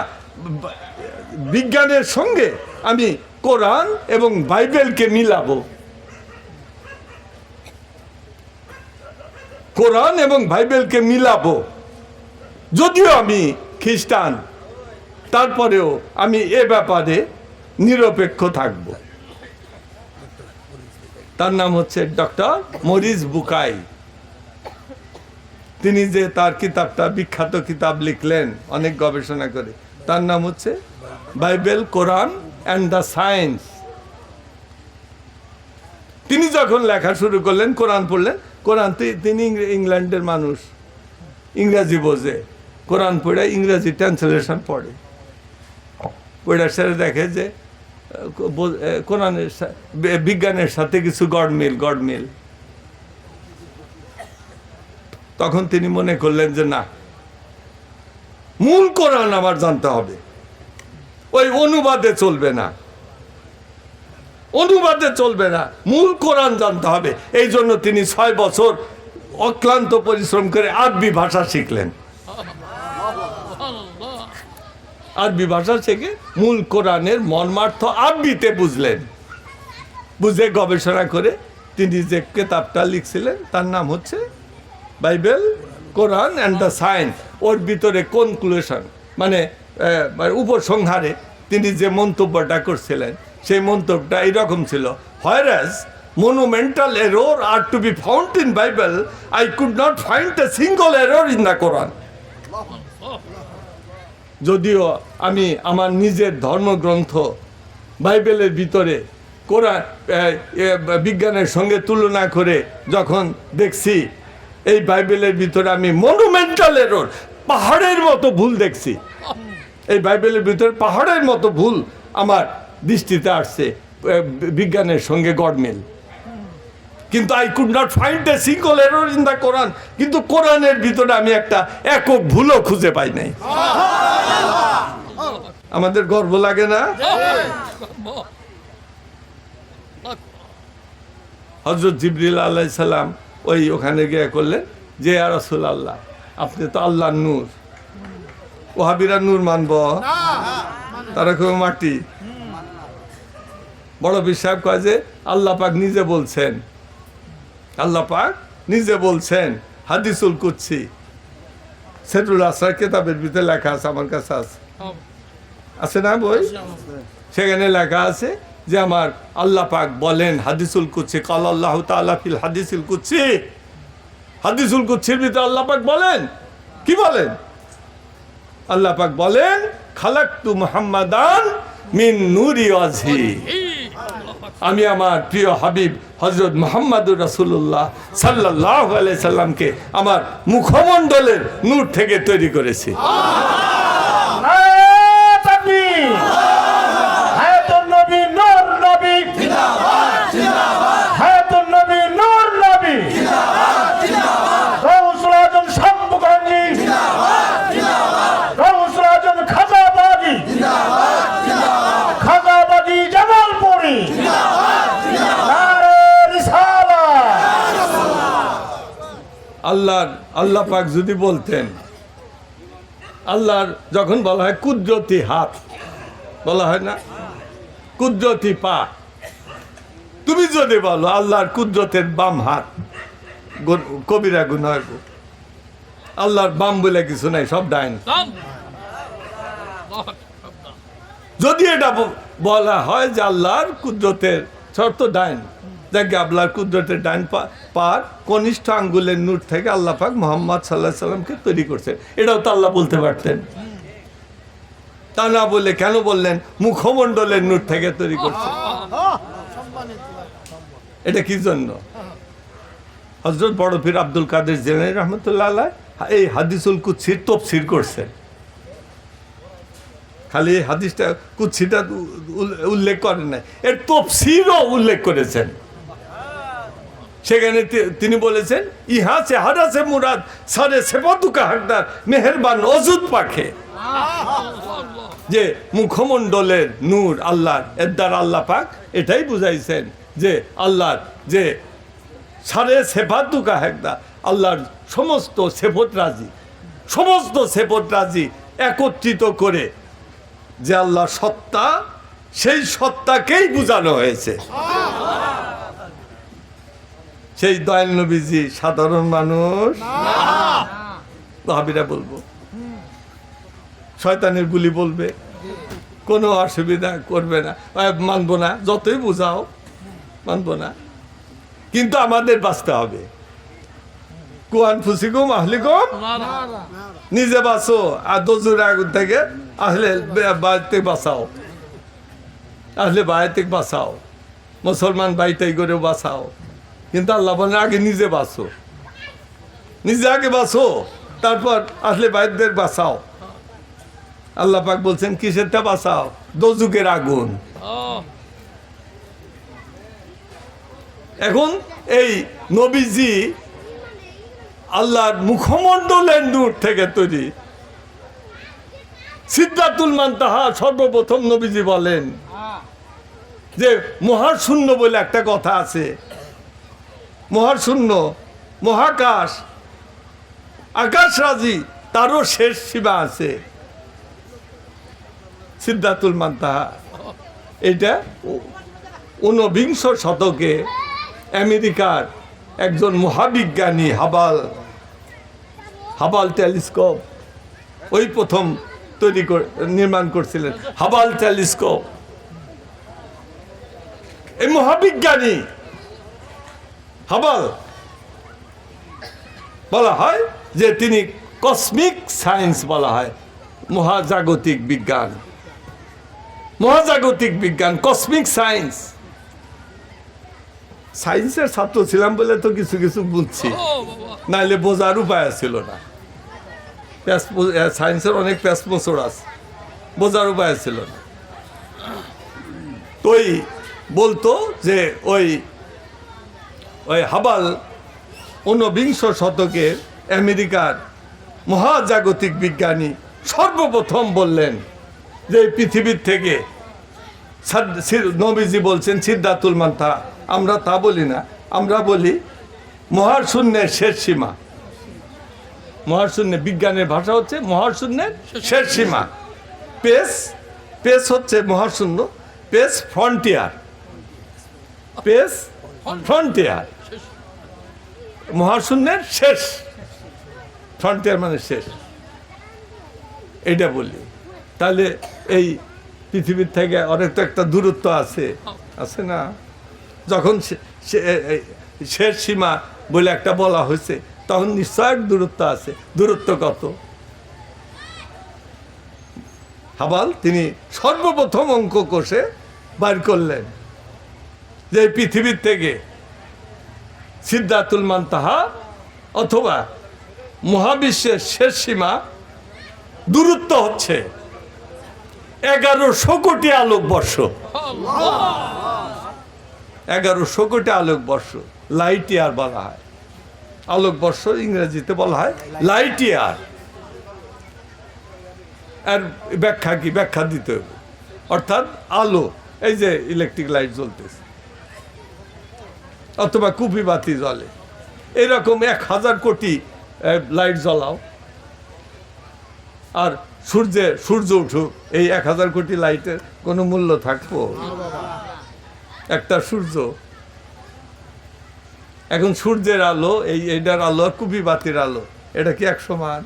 বিজ্ঞানের সঙ্গে আমি কোরআন এবং বাইবেলকে মিলাবো। কোরআন এবং বাইবেলকে মিলাবো, যদিও আমি খ্রিস্টান, তারপরেও আমি এ ব্যাপারে নিরপেক্ষ থাকব। তার নাম হচ্ছে ডক্টর মরিস বুকাই। তিনি যে তার কিতাবটা, বিখ্যাত কিতাব লিখলেন অনেক গবেষণা করে, তার নাম হচ্ছে Bible, Quran and the science. তিনি যখন লেখা শুরু করলেন, কোরআন পড়লেন, কোরআন, তিনি ইংল্যান্ডের মানুষ, ইংরাজি বোঝে, কোরআন পড়ে ইংরাজি ট্রান্সলেশন পড়ে, পড়ে সেরে দেখে যে কোরআনের বিজ্ঞানের সাথে কিছু গডমিল। তখন তিনি মনে করলেন যে না, মূল কোরআন আমার জানতে হবে, ওই অনুবাদে চলবে না, মূল কোরআন জানতে হবে। এই জন্য তিনি 6 বছর অক্লান্ত পরিশ্রম করে আরবি ভাষা শিখলেন। আরবি ভাষা শিখে মূল কোরআনের মর্মার্থ আরবিতে বুঝলেন, বুঝে গবেষণা করে তিনি যে কিতাবটা লিখছিলেন তার নাম হচ্ছে Bible, Quran and the science. ওর ভিতরে কনক্লুশন মানে উপসংহারে তিনি যে মন্তব্যটা করছিলেন, সেই মন্তব্যটা এইরকম ছিল: whereas monumental error are to be found in Bible, I could not find a single error in the Quran. যদিও আমি আমার নিজের ধর্মগ্রন্থ বাইবেলের ভিতরে কোরআন বিজ্ঞানের সঙ্গে তুলনা করে যখন দেখছি এই বাইবেলের ভিতরে আমি মনুমেন্টাল এরর, পাহাড়ের মতো ভুল দেখছি। এই বাইবেলের ভিতরে পাহাড়ের মতো ভুল আমার দৃষ্টিতে আসছে বিজ্ঞানের সঙ্গে গড়মিল। কিন্তু I could not find a single error in the Quran. কিন্তু কোরআনের ভিতরে আমি একটা একক ভুলও খুঁজে পাই নাই। আমাদের গর্ব লাগে না? হযরত জিবরিল আলাইহিস সালাম ওই ওখানে গিয়ে করলেন যে ইয়া রাসূলুল্লাহ, আপনি তো আল্লাহর নূর। ওহাবিরা নূর মানব? তারা কেউ মাটি। বড় বিশ্বাস কয় যে আল্লাহ পাক নিজে বলছেন, আল্লাহ পাক নিজে বলছেন হাদিসুল কুদসি, সেটুল আসরার কিতাবের ভিতরে লেখা আছে, আমার কাছে আছে না বই? সেখানে লেখা আছে যে আমার আল্লাহ পাক বলেন হাদিসুল কুদসি, কাল আল্লাহ তাআলা ফিল হাদিসুল কুদসি, হাদিসুল কুদসির ভিতরে আল্লাহ পাক বলেন, কি বলেন? আল্লাহ পাক বলেন খালাকতু মুহাম্মাদান মিন নূরি ওয়াজহি, আমি আমার প্রিয় হাবিব হযরত মুহাম্মদুর রাসূলুল্লাহ সাল্লাল্লাহু আলাইহি সাল্লামকে আমার মুখমণ্ডলের নূর থেকে তৈরি করেছি। নারে তাকবীর! হায়াতুন নবী নূর নবী জিন্দাবাদ জিন্দাবাদ! হায়াতুন নবী নূর নবী জিন্দাবাদ জিন্দাবাদ! গাউসুল আজম শামবুখারী জিন্দাবাদ জিন্দাবাদ! গাউসুল আজম খাজাবাগী জিন্দাবাদ জিন্দাবাদ! খাজাবাগী জামালপুরী জিন্দাবাদ জিন্দাবাদ! নারে রিসালাত! আল্লাহ পাক যদি বলতেন, আল্লাহর যখন বলা হয় কুদরতি হাত, বলা হয় না কুদরতি পা, তুমি যদি বলো আল্লাহর কুদরতের বাম হাত, কবিরা গুনাহ হইব। আল্লাহর বাম বলে কিছু নাই, সব ডাইন। যদি এটা বলা হয় যে আল্লাহর কুদরতের শর্ত ডাইন, দেখে আল্লাহর কুদরতের ডাইন পার কনিষ্ঠ আঙ্গুলের নূর থেকে আল্লাহ পাক মুহাম্মদ সাল্লাল্লাহু আলাইহি সাল্লামকে তৈরি করছেন, এটাও তো আল্লাহ বলতে পারতেন। তা না বলে কেন বললেন মুখমণ্ডলের নূর থেকে তৈরি করছেন? এটা কি জন্য? হযরত বড় পীর আব্দুল কাদের জিলানী রাহমাতুল্লাহ আলাইহি এই হাদিসুল কুদসির তাফসীর করছেন। খালি এই হাদিসটা কুদসিটা উল্লেখ করেন নাই, এর তাফসীরও উল্লেখ করেছেন। সেখানে তিনি বলেছেন ইহা সে হারা সে মুরাদ সারে সেবতুকা হকদার মেহেরবান অজুদ পাখে, যে মুখমণ্ডলের নূর আল্লাহর, এর দ্বারা আল্লাহ পাক এটাই বুঝাইছেন যে আল্লাহর যে সারে সেফাতুকা হেকদা, আল্লাহর সমস্ত সেফত রাজি, সমস্ত সেফত রাজি একত্রিত করে যে আল্লাহ সত্তা, সেই সত্তাকেই বোঝানো হয়েছে। সেই দয়াল নবীজি সাধারণ মানুষ? ওহাবিরা বলবো, শয়তানের গুলি বলবে, কোনো অসুবিধা করবে না, মানবো না, যতই বোঝাও মানবো না। কিন্তু আমাদের বাঁচতে হবে। কুয়ান ফুসিকুম আহলিকুম, নিজে বাঁচো আর দোজুর আগুন থেকে আহলে বাড়িতে বাঁচাও, আহলে বাড়িতে বাঁচাও, মুসলমান বাড়িতে করে বাঁচাও। কিন্তু আল্লাহ বলেন আগে নিজে বাঁচো, নিজে আগে বাঁচো, তারপর আহলে বাড়িদের বাঁচাও। আল্লাহ পাক বলছেন কিসেরটা বাঁচাও? দোজুকের আগুন। এখন এই নবীজি আল্লাহর মুখমণ্ডলের নূর থেকে তৈরি। সিদ্ধাতুল মুনতাহা সর্বপ্রথম নবীজি বলেন যে মহাশূন্য বলে একটা কথা আছে। মহাশূন্য, মহাকাশ, আকাশ রাজি, তারও শেষ সীমা আছে। সিদ্ধাতুল মুনতাহা এটা ঊনবিংশ শতকে আমেরিকার একজন মহাবিজ্ঞানী হাবাল টেলিস্কোপ ওই প্রথম নির্মাণ করছিলেন। হাবাল টেলিস্কোপ, এই মহাবিজ্ঞানী হাবাল বলা হয় যে তিনি কসমিক সায়েন্স বলা হয়, মহাজাগতিক বিজ্ঞান, মহাজাগতিক বিজ্ঞান, কসমিক সায়েন্স সায়েন্সের ছাত্র ছিলাম বলে তো কিছু কিছু বুঝছি, নাইলে বোঝার উপায় ছিল না। সায়েন্সের অনেক প্যাস মোচড় আছে, বোঝার উপায় ছিল না। তো ওই বলতো যে ওই হাবাল ঊনবিংশ শতকের আমেরিকার মহাজাগতিক বিজ্ঞানী সর্বপ্রথম বললেন যে পৃথিবীর থেকে নবীজি বলছেন সিদ্ধাতুল মান্তাহা, আমরা তা বলি না, আমরা বলি মহাশূন্যের শেষ সীমা। মহাশূন্যে বিজ্ঞানের ভাষা হচ্ছে মহাশূন্যের শেষ সীমা। পেস হচ্ছে মহাশূন্য, পেস ফ্রন্টিয়ার, পেস ফ্রন্টিয়ার, মহাশূন্যের শেষ, ফ্রন্টিয়ার মানে শেষ, এইটা বলি। তাহলে এই পৃথিবীর থেকে অনেক তো একটা দূরত্ব আছে না? যখন শেষ সীমা বলে একটা বলা হয়েছে, তখন নিশ্চয় দূরত্ব আছে। দূরত্ব কত? হাবাল তিনি সর্বপ্রথম অঙ্ক কষে বার করলেন যে পৃথিবীর থেকে সিদ্ধাতুল মান্তাহা অথবা মহাবিশ্বের শেষ সীমা দূরত্ব হচ্ছে 1100 কোটি আলোকবর্ষ। 1100 কোটি আলোকবর্ষ, লাইট ইয়ার বলা হয়। আলোকবর্ষ ইংরেজিতে বলা হয় লাইট ইয়ার। আর ব্যাখ্যা কি? ব্যাখ্যা দিতে হবে। অর্থাৎ আলো, এই যে ইলেকট্রিক লাইট জ্বলতেছে অথবা কুপি বাতি জ্বলে, এরকম 1000 কোটি লাইট জ্বলাও, আর সূর্য উঠুক, এই 1000 কোটি লাইটের কোনো মূল্য থাকবো? একটা সূর্য, এখন সূর্যের আলো, এইটার আলো আর কুপি বাতির আলো, এটা কি এক সমান?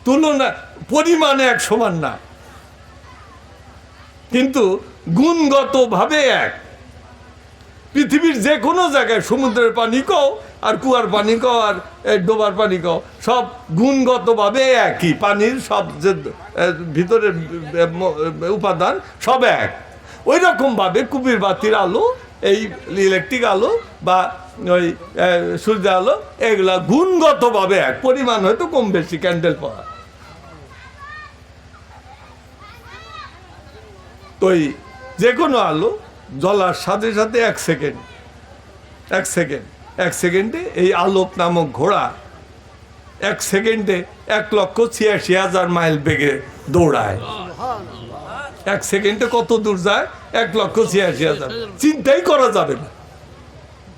তুলনা পরিমাণে এক সমান না, কিন্তু গুণগতভাবে এক। পৃথিবীর যে কোনো জায়গায় সমুদ্রের পানি কও আর কুয়ার পানি কও আর ডোবার পানি কও, সব গুণগতভাবে একই। পানির সব যে ভিতরের উপাদান সব এক। ওই রকমভাবে কুপির বাতির আলো, এই ইলেকট্রিক আলো বা ওই সূর্য আলো, এগুলা গুণগতভাবে এক। পরিমাণ হয়তো কম বেশি, ক্যান্ডেল পাওয়া। তো যে কোনো আলো জ্বলার সাথে সাথে 1 সেকেন্ডে এই আলোক নামক ঘোড়া 1 সেকেন্ডে 1,86,000 মাইল বেগে দৌড়ায়। 1 সেকেন্ডে কত দূর যায়? 1,86,000। চিন্তাই করা যাবে না,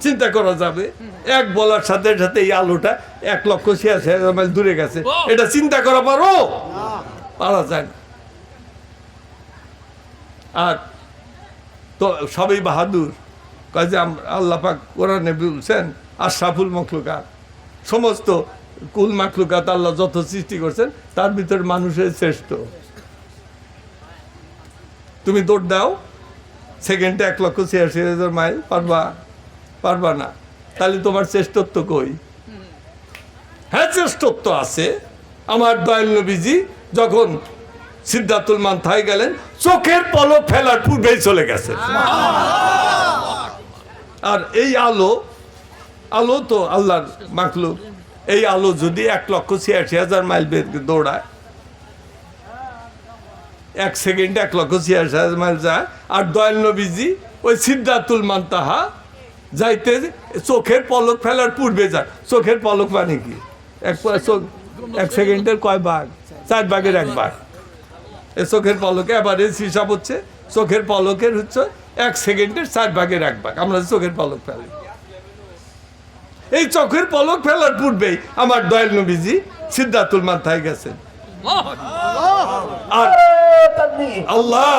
চিন্তা করা যাবে? এক বলার সাথে সাথে এই আলোটা 1,86,000 মাইল দূরে গেছে, এটা চিন্তা করা পারো? পারা যায় না। আর তো সবাই বাহাদুর, কাজে আল্লাহ পাক কোরআনে বলছেন আশরাফুল মখলুকাত, সমস্ত কুল মাখলুকাত আল্লাহ যত সৃষ্টি করছেন তার ভিতরে মানুষের শ্রেষ্ঠ। তুমি দৌড় দাও সেকেন্ডে 1,86,000 মাইল, পারবা না। তাহলে তোমার শ্রেষ্ঠত্ব কই? হ্যাঁ, শ্রেষ্ঠত্ব আছে। আমার দয়াল নবীজি যখন সিদ্ধাতুল মান্তাহায় গেলেন, চোখের পলক ফেলার পূর্বেই চলে গেছে। আর এই আলো তো আল্লাহর মাখলুক। এই আলো যদি 1,86,000 মাইল বেগে দৌড়ায়, 1 সেকেন্ডে 1,86,000 মাইল যায়, আর দয়াল নবীজি ওই সিদ্ধাতুল মান্তাহা যাইতে চোখের পলক ফেলার পূর্বে যায়। চোখের পলক মানে কি? 1 সেকেন্ডের কয় ভাগ? 4 ভাগের 1 ভাগ। এই চোখের পলকে এভারেজ হিসাব হচ্ছে, চোখের পলকের হচ্ছে 1 সেকেন্ডের 4 ভাগের 1 ভাগ। আমরা চোখের পলক ফেলি, এই চোখের পলক ফেলার পূর্বেই আমার দয়াল নবীজি সিদ্ধাতুল মান্তাহায় গেছেন। আর আল্লাহ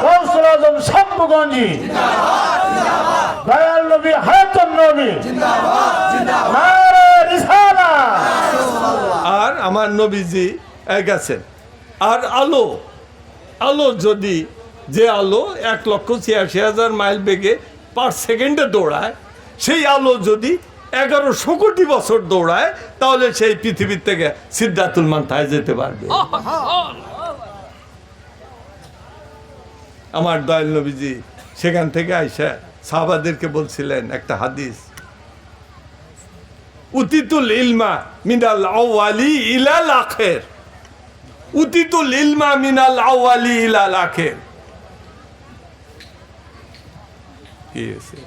গৌসুল আজম শম্ভুগঞ্জি, দয়াল নবী, হায়াতুন নবী, নারে রিসালাত। আর আমার নবীজি গেছেন। আর আলো যদি, যে আলো 1,86,000 মাইল বেগে পার সেকেন্ডে দৌড়ায়, সেই আলো যদি 1100 কোটি বছর দৌড়ায়, তাহলে সেই পৃথিবীর থেকে সিদ্ধাতুল মান্তাহায় যেতে পারবে। আমার দয়াল নবীজি সেখান থেকে আইসা সাহাবাদেরকে বলছিলেন একটা হাদিস, উতিতুল ইলমা মিনাল আউয়ালি ইলাল আখির, উতিতুল ইলমা মিনাল আউয়ালি ইলাল আখির। কি হয়েছে?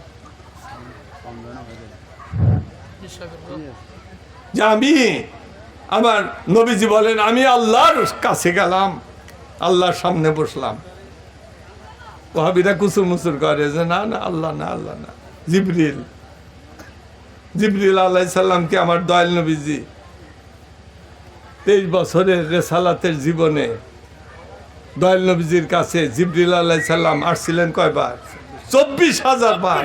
যে আমি, আমার নবীজি বলেন, আমি আল্লাহর কাছে গেলাম, আল্লাহর সামনে বসলাম। ওহাবিরা কুসুর মুসুর করে যে না না, আল্লাহ না, আল্লাহ না, জিবরিল, জিবরিল আলাইহিস সালামকে আমার দয়াল নবীজি 23 বছরের রেসালাতের জীবনে দয়াল নবীজির কাছে জিবরিল আলাইহিস সালাম আসছিলেন কয়বার? 24,000 বার।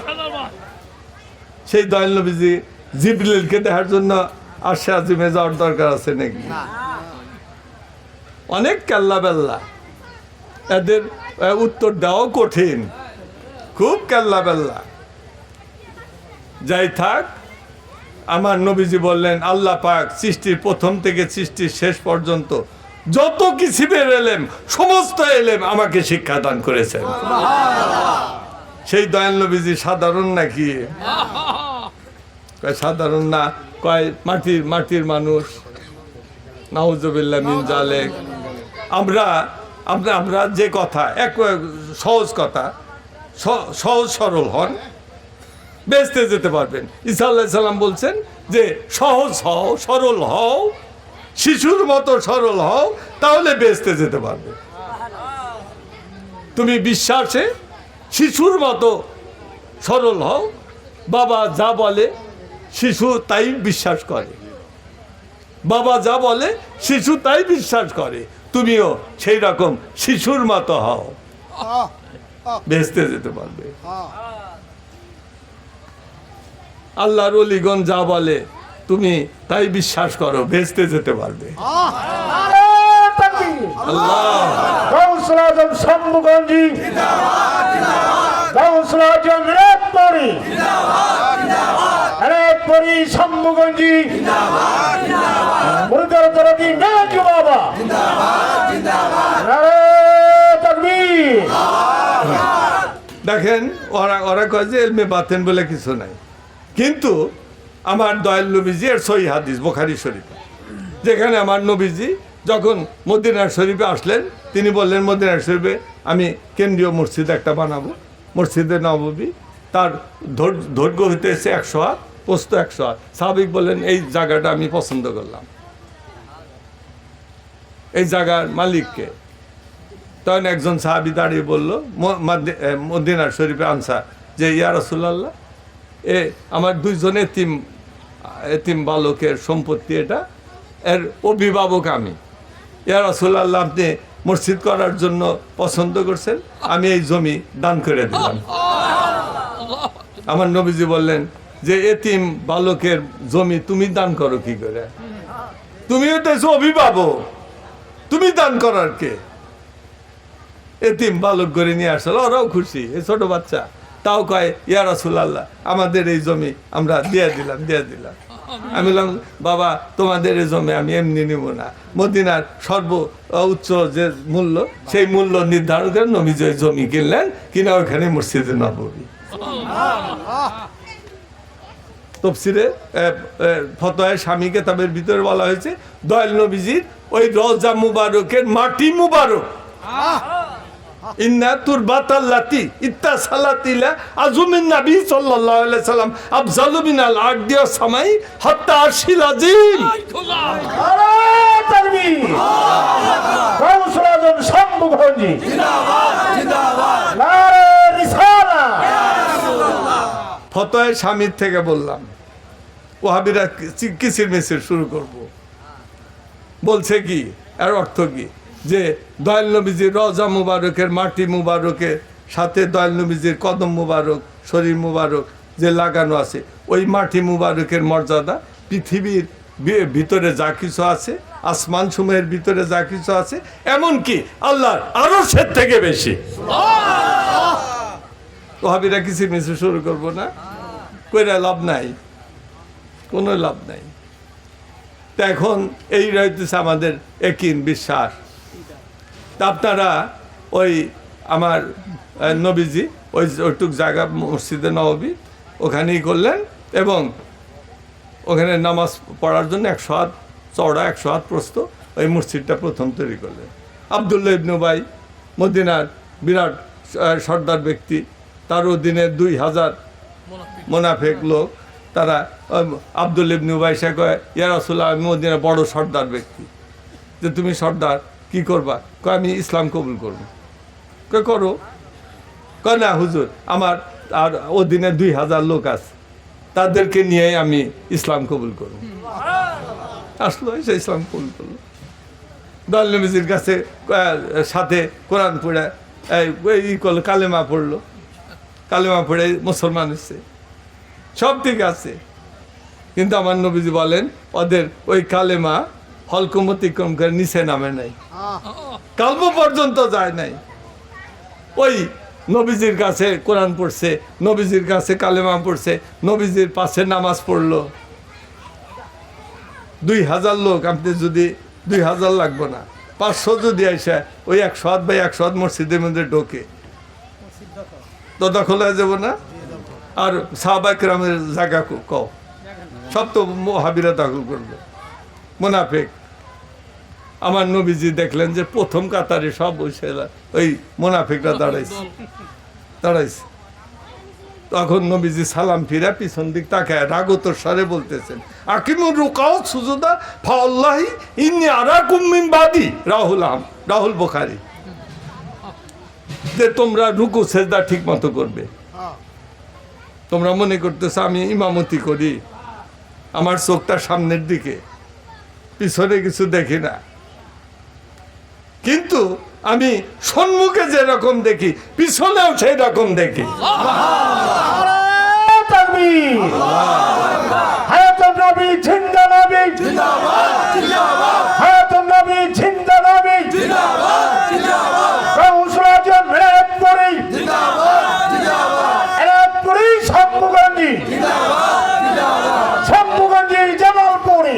সেই দয়াল নবীজি জিবরিলকে দেখার জন্য আরশে আজিমে যাওয়ার দরকার আছে নাকি? অনেক কাল্লা বেল্লা, এদের উত্তর দেওয়াও কঠিন, খুব কাল্লা বেল্লা। যাই থাক, আমার নবীজি বললেন আল্লাহ পাক সৃষ্টির প্রথম থেকে সৃষ্টির শেষ পর্যন্ত যত কিছু এলেম, সমস্ত এলেম আমাকে শিক্ষাদান করেছেন। সেই দয়াল নবীজি সাধারণ নাকি? সাধারণ না, কয় মাটির মানুষ। নাউজুবিল্লাহ মিন জালিক। আমরা যে কথা, এক সহজ কথা, সহজ সরল হন, বেহেশতে যেতে পারবেন। ঈসা আলাইহিস সালাম বলছেন যে সহজ হও, সরল হও, শিশুর মতো সরল হও, তাহলে বেহেশতে যেতে পারবে। তুমি বিশ্বাসে শিশুর মতো সরল হও, বাবা যা বলে শিশু তাই বিশ্বাস করে, বাবা যা বলে শিশু তাই বিশ্বাস করে, তুমিও সেই রকম শিশুর মতো হও, বেহেশতে যেতে পারবে। আল্লাহর ওলিগণ যা বলে তুমি তাই বিশ্বাস করো, বেহেশতে যেতে পারবে। আল্লাহ গাউসুল আজম শম্ভুগঞ্জি গাউসুল আজম রেতপুরি রেতপুরি শম্ভুগঞ্জি মুর্দার দরদি নাজু বাবা নারে তাকবীর। দেখেন, ওরা কয় যে এলমে বাতেন বলে কিছু নাই, কিন্তু আমার দয়াল নবীজি এর সহিহ হাদিস বুখারী শরীফে, যেখানে আমার নবীজি যখন মদিনা শরীফে আসলেন, তিনি বললেন মদিনা শরীফে আমি কেন্দ্রীয় মসজিদ একটা বানাবো, মসজিদে নববী, তার দৈর্ঘ্য হইতেছে 100 হাত, প্রস্থ 100 হাত। সাহাবিক বললেন এই জায়গাটা আমি পছন্দ করলাম, এই জায়গার মালিককে। তখন একজন সাহাবী দাঁড়িয়ে বলল, মদিনা শরীফে আনসার, যে ইয়া রাসূলুল্লাহ, আমার 2জন এতিম বালকের সম্পত্তি, এটা এর অভিভাবক আমি। ইয়া রাসূলুল্লাহ, আপনি মসজিদ করার জন্য পছন্দ করছেন, আমি এই জমি দান করে দিলাম। আমার নবীজি বললেন যে এতিম বালকের জমি তুমি দান করো কি করে? তুমিও তো অভিভাবক, তুমি দান করার কে? এতিম বালক করে নিয়ে আসলো, ওরাও খুশি, এই ছোট বাচ্চা, তাও কয় ইয়া রাসূলুল্লাহ, আমাদের এই জমি আমরা দিয়ে দিলাম। আমি বললাম, বাবা তোমাদের এই জমি আমি এমনি নিব না, মদিনার সর্বোচ্চ যে মূল্য, সেই মূল্য নির্ধারণ করে নবীজি ওই জমি কিনলেন, কিনা ওখানে মসজিদে নববী। তফসিরে ফতোয়া শামী কিতাবের ভিতরে বলা হয়েছে, দয়াল নবীজির ওই রওজা মুবারকের মাটি মুবারক, ইন্না তুরবাতাল্লাতি ইত্তাসালাতিলা আজমিন নবী সাল্লাল্লাহু আলাইহি সাল্লাম আফজালু মিনাল আরদি ওয়াস সামাই হাত্তা আরশিল আযীম। নারে তাকবীর। গাউসুল আজম শম্ভুগঞ্জি জিন্দাবাদ জিন্দাবাদ, নারে রিসালাত। ফতোয়া শামীর থেকে বললাম, ওহাবিরা কিসির মিছিল শুরু করব, বলছে কি, এর অর্থ কি, যে দয়াল নবীজির রওজা মুবারকের মাটি মুবারকের সাথে দয়াল নবীজির কদম মুবারক, শরীর মুবারক যে লাগানো আছে, ওই মাটি মুবারকের মর্যাদা পৃথিবীর ভিতরে যা কিছু আছে, আসমান সমূহের ভিতরে যা কিছু আছে, এমনকি আল্লাহর আরশের থেকে বেশি। ওহাবিরা কিছু মিছিল শুরু করবো না, কইরা লাভ নাই, কোনো লাভ নাই। তা এখন এই রয়েছে আমাদের একিন, বিশ্বাস। তা আপনারা ওই আমার নবীজি ওইটুক জায়গা মসজিদে নববী ওখানেই করলেন এবং ওখানে নামাজ পড়ার জন্য 100 হাত চওড়া 100 হাত প্রস্থ ওই মসজিদটা প্রথম তৈরি করলেন। আবদুল্লাহ ইবনে উবাই মদিনার বিরাট সর্দার ব্যক্তি, তার অধীনে 2000 মোনাফেক লোক, তারা আবদুল্লাহ ইবনে উবাই সে কয়, ইয়া রাসূলুল্লাহ, আমি মদিনার বড় সর্দার ব্যক্তি, যে তুমি সর্দার কি করবা? কয় আমি ইসলাম কবুল করবো। কয় করো। কয় না হুজুর, আমার আর অধীনে 2000 লোক আছে, তাদেরকে নিয়ে আমি ইসলাম কবুল করব। আসলো, সে ইসলাম কবুল করলো। দয়াল নবীজির কাছে সাথে কোরআন পড়ে ই করলো, কালেমা পড়লো, কালেমা পড়ে মুসলমান হচ্ছে। সব ঠিক আছে, কিন্তু আমার নবীজি বলেন ওদের ওই কালেমা হলকম অতিক্রম করে নিচে নামে নাই, কালব পর্যন্ত যায় নাই। ওই নবীজির কাছে কোরআন পড়ছে, নবীজির কাছে কালেমা পড়ছে, নবীজির পাশে নামাজ পড়লো। 2000 লোক, আপনি যদি 2000 লাগবো না, 500 যদি আসে ওই 100 হাত বাই 100 হাত মসজিদের মধ্যে ঢোকে তো দখল হয়ে যাবো না? আর সাহাবা কেরামের জায়গা কও, সব তো হাবিরা দখল করবে, মুনাফিক। আমার নবীজি দেখলেন যে প্রথম কাতারে সব ওই মুনাফিকরা দাঁড়াইছে। তখন নবীজি সালাম ফিরা পিছন দিক তাকায় রাগতর স্বরে বলতেছেন, আকিমুর রুকাও সুজুদা ফাআল্লাহি ইন্নী আরাকুম মিন বাদি, রাহুল বুখারী, যে তোমরা রুকু সেজদা ঠিক মতো করবে। তোমরা মনে করতেছ আমি ইমামতি করি, আমার চোখটা সামনের দিকে, পিছনে কিছু দেখি না, কিন্তু আমি সম্মুখে যেরকম দেখি পিছনেও সেই রকম দেখি। নারে তাকবীর, হায়াতুন নবী জিন্দা, নবী জিন্দাবাদ, হায়াতুন নবী জিন্দা, নবী জিন্দাবাদ, গাউসুল আজম মেহেরপুরি মেহেরপুরি, শম্ভুগঞ্জি শম্ভুগঞ্জি, জামালপুরি,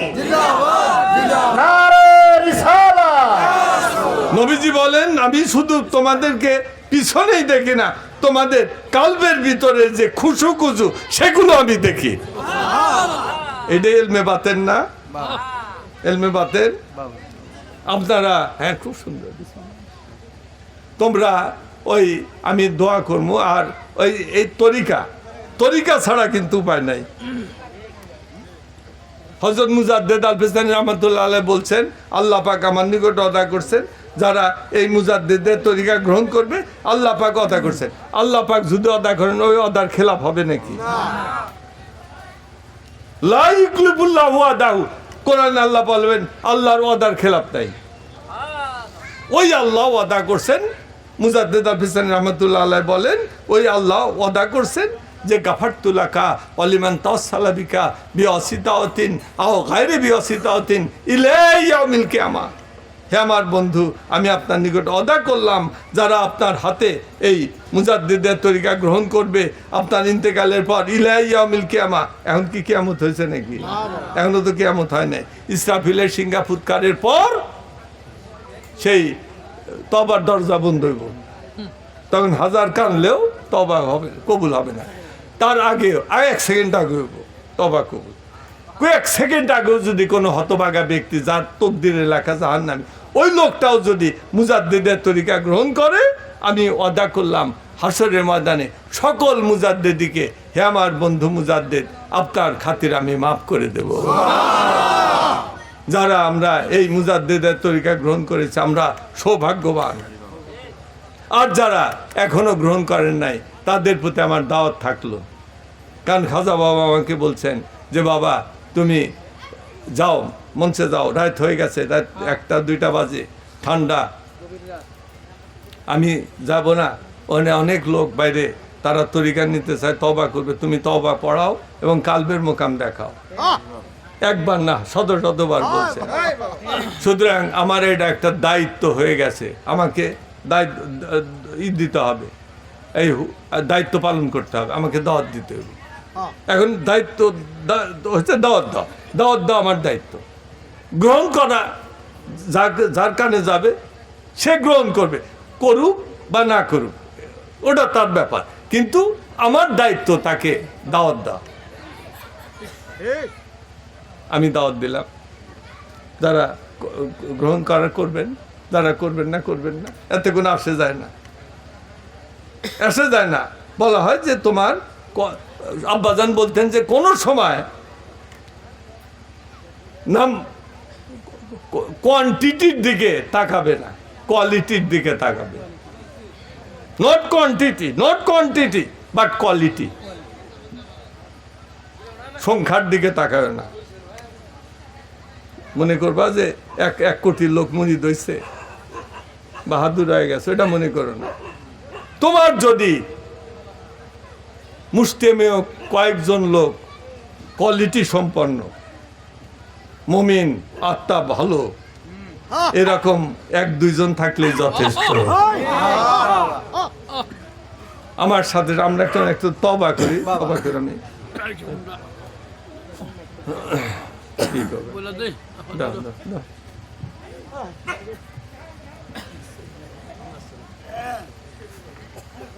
নারে রিসালাত। নবীজি বলেন আমি শুধু তোমাদেরকে পিছনেই দেখি না, তোমাদের কালবের ভিতরে যে খুশু খুশু সেগুলো আমি দেখি। এটা এলমে বাতেন না? এলমে বাতেন আপনারা, হ্যাঁ খুব সুন্দর। তোমরা ওই আমি দোয়া করবো, আর ওই এই তরিকা ছাড়া কিন্তু উপায় নাই। হযরত মুজাদ্দেদ আল ফিসানি রাহমাতুল্লাহ আলাইহি বলছেন, আল্লাহ পাক আমার নিকট ওয়াদা করছেন, যারা এই মুজাদ্দেদের তরিকা গ্রহণ করবে আল্লাহ পাক ওয়াদা করছেন। আল্লাহ পাক যদি ওয়াদা করেন ওই ওয়াদার খেলাফ হবে নাকি? লা ইউখলিফুল্লাহু ওয়াদাহু, কোরআনে আল্লাহ বলবেন আল্লাহর ওয়াদার খেলাফ নাই। ওই আল্লাহ ওয়াদা করছেন, মুজাদ্দেদ আল ফিসানি রাহমাতুল্লাহ আলাইহি বলেন ওই আল্লাহ ওয়াদা করছেন যে গাফারতু লাকা ওয়ালিমান তাওয়াসসালা বিকা বিওয়াসিতাতিন আও গায়রি বিওয়াসিতাতিন ইলা ইয়াউমিল কিয়ামা। হে আমার বন্ধু, আমি আপনার নিকট ওয়াদা করলাম যারা আপনার হাতে এই মুজাদ্দিদের তরিকা গ্রহণ করবে আপনার ইন্তেকালের পর ইলা ইয়াউমিল কিয়ামা। এখন কি কিয়ামত হয়েছে নাকি? এখনো তো কিয়ামত হয় নাই। ইসরাফিলের সিংহা ফুৎকারের পর সেই তবার দরজা বন্ধ হইব, তখন হাজার কানলেও তবা হবে, কবুল হবে না। তার আগেও 1 সেকেন্ড আগে হইব তবা কবুল। কয়েক সেকেন্ড আগেও যদি কোনো হতভাগা ব্যক্তি যার তকদিরে লেখা জাহান্নামী, ওই লোকটাও যদি মুজাদ্দিদের তরিকা গ্রহণ করে, আমি ওয়াদা করলাম হাসরের ময়দানে সকল মুজাদ্দিদিকে, হে আমার বন্ধু মুজাদ্দিদ, আপনার খাতির আমি মাফ করে দেব। যারা আমরা এই মুজাদ্দিদের তরিকা গ্রহণ করেছি আমরা সৌভাগ্যবান। আর যারা এখনো গ্রহণ করেন নাই তাদের প্রতি আমার দাওয়াত থাকলো। কারণ খাজা বাবা আমাকে বলছেন যে বাবা তুমি যাও, মঞ্চে যাও, রাত হয়ে গেছে, রাত 1টা-2টা বাজে, ঠান্ডা, আমি যাব না। অনেক লোক বাইরে, তারা তরিকা নিতে চায়, তওবা করবে, তুমি তওবা পড়াও এবং কালবের মোকাম দেখাও। একবার না, শতবার বলছে। সুতরাং আমার এটা একটা দায়িত্ব হয়ে গেছে, আমাকে দিতে হবে, এই দায়িত্ব পালন করতে হবে, আমাকে দাওয়াত দিতে হবে। এখন দায়িত্ব হচ্ছে দাওয়াত দাও আমার দায়িত্ব। গ্রহণ করা যার কানে যাবে সে গ্রহণ করবে, করুক বা না করুক ওটা তার ব্যাপার, কিন্তু আমার দায়িত্ব তাকে দাওয়াত দেওয়া। আমি দাওয়াত দিলাম, যারা গ্রহণ করার করবেন, যারা করবেন না, এতে কোনো আসে যায় না। বলা হয় যে তোমার আব্বাজান বলতেন যে কোনো সময় নাম কোয়ান্টিটির দিকে তাকাবে না, কোয়ালিটির দিকে তাকাবে। Not quantity but quality. সংখ্যার দিকে তাকাবে না। মনে করবা যে এক কোটি লোক মুরিদ হইছে, বাহাদুর হয়ে গেছে, এটা মনে করো না। তোমার যদি মুষ্টিমেয় কয়েকজন লোক কোয়ালিটি সম্পন্ন, মুমিন, আত্মা ভালো, এরকম 1-2 জন থাকলে যথেষ্ট। আমার সাথে আমরা একটু তওবা করি, তওবা করে আমি ঠিক হবে। দাও।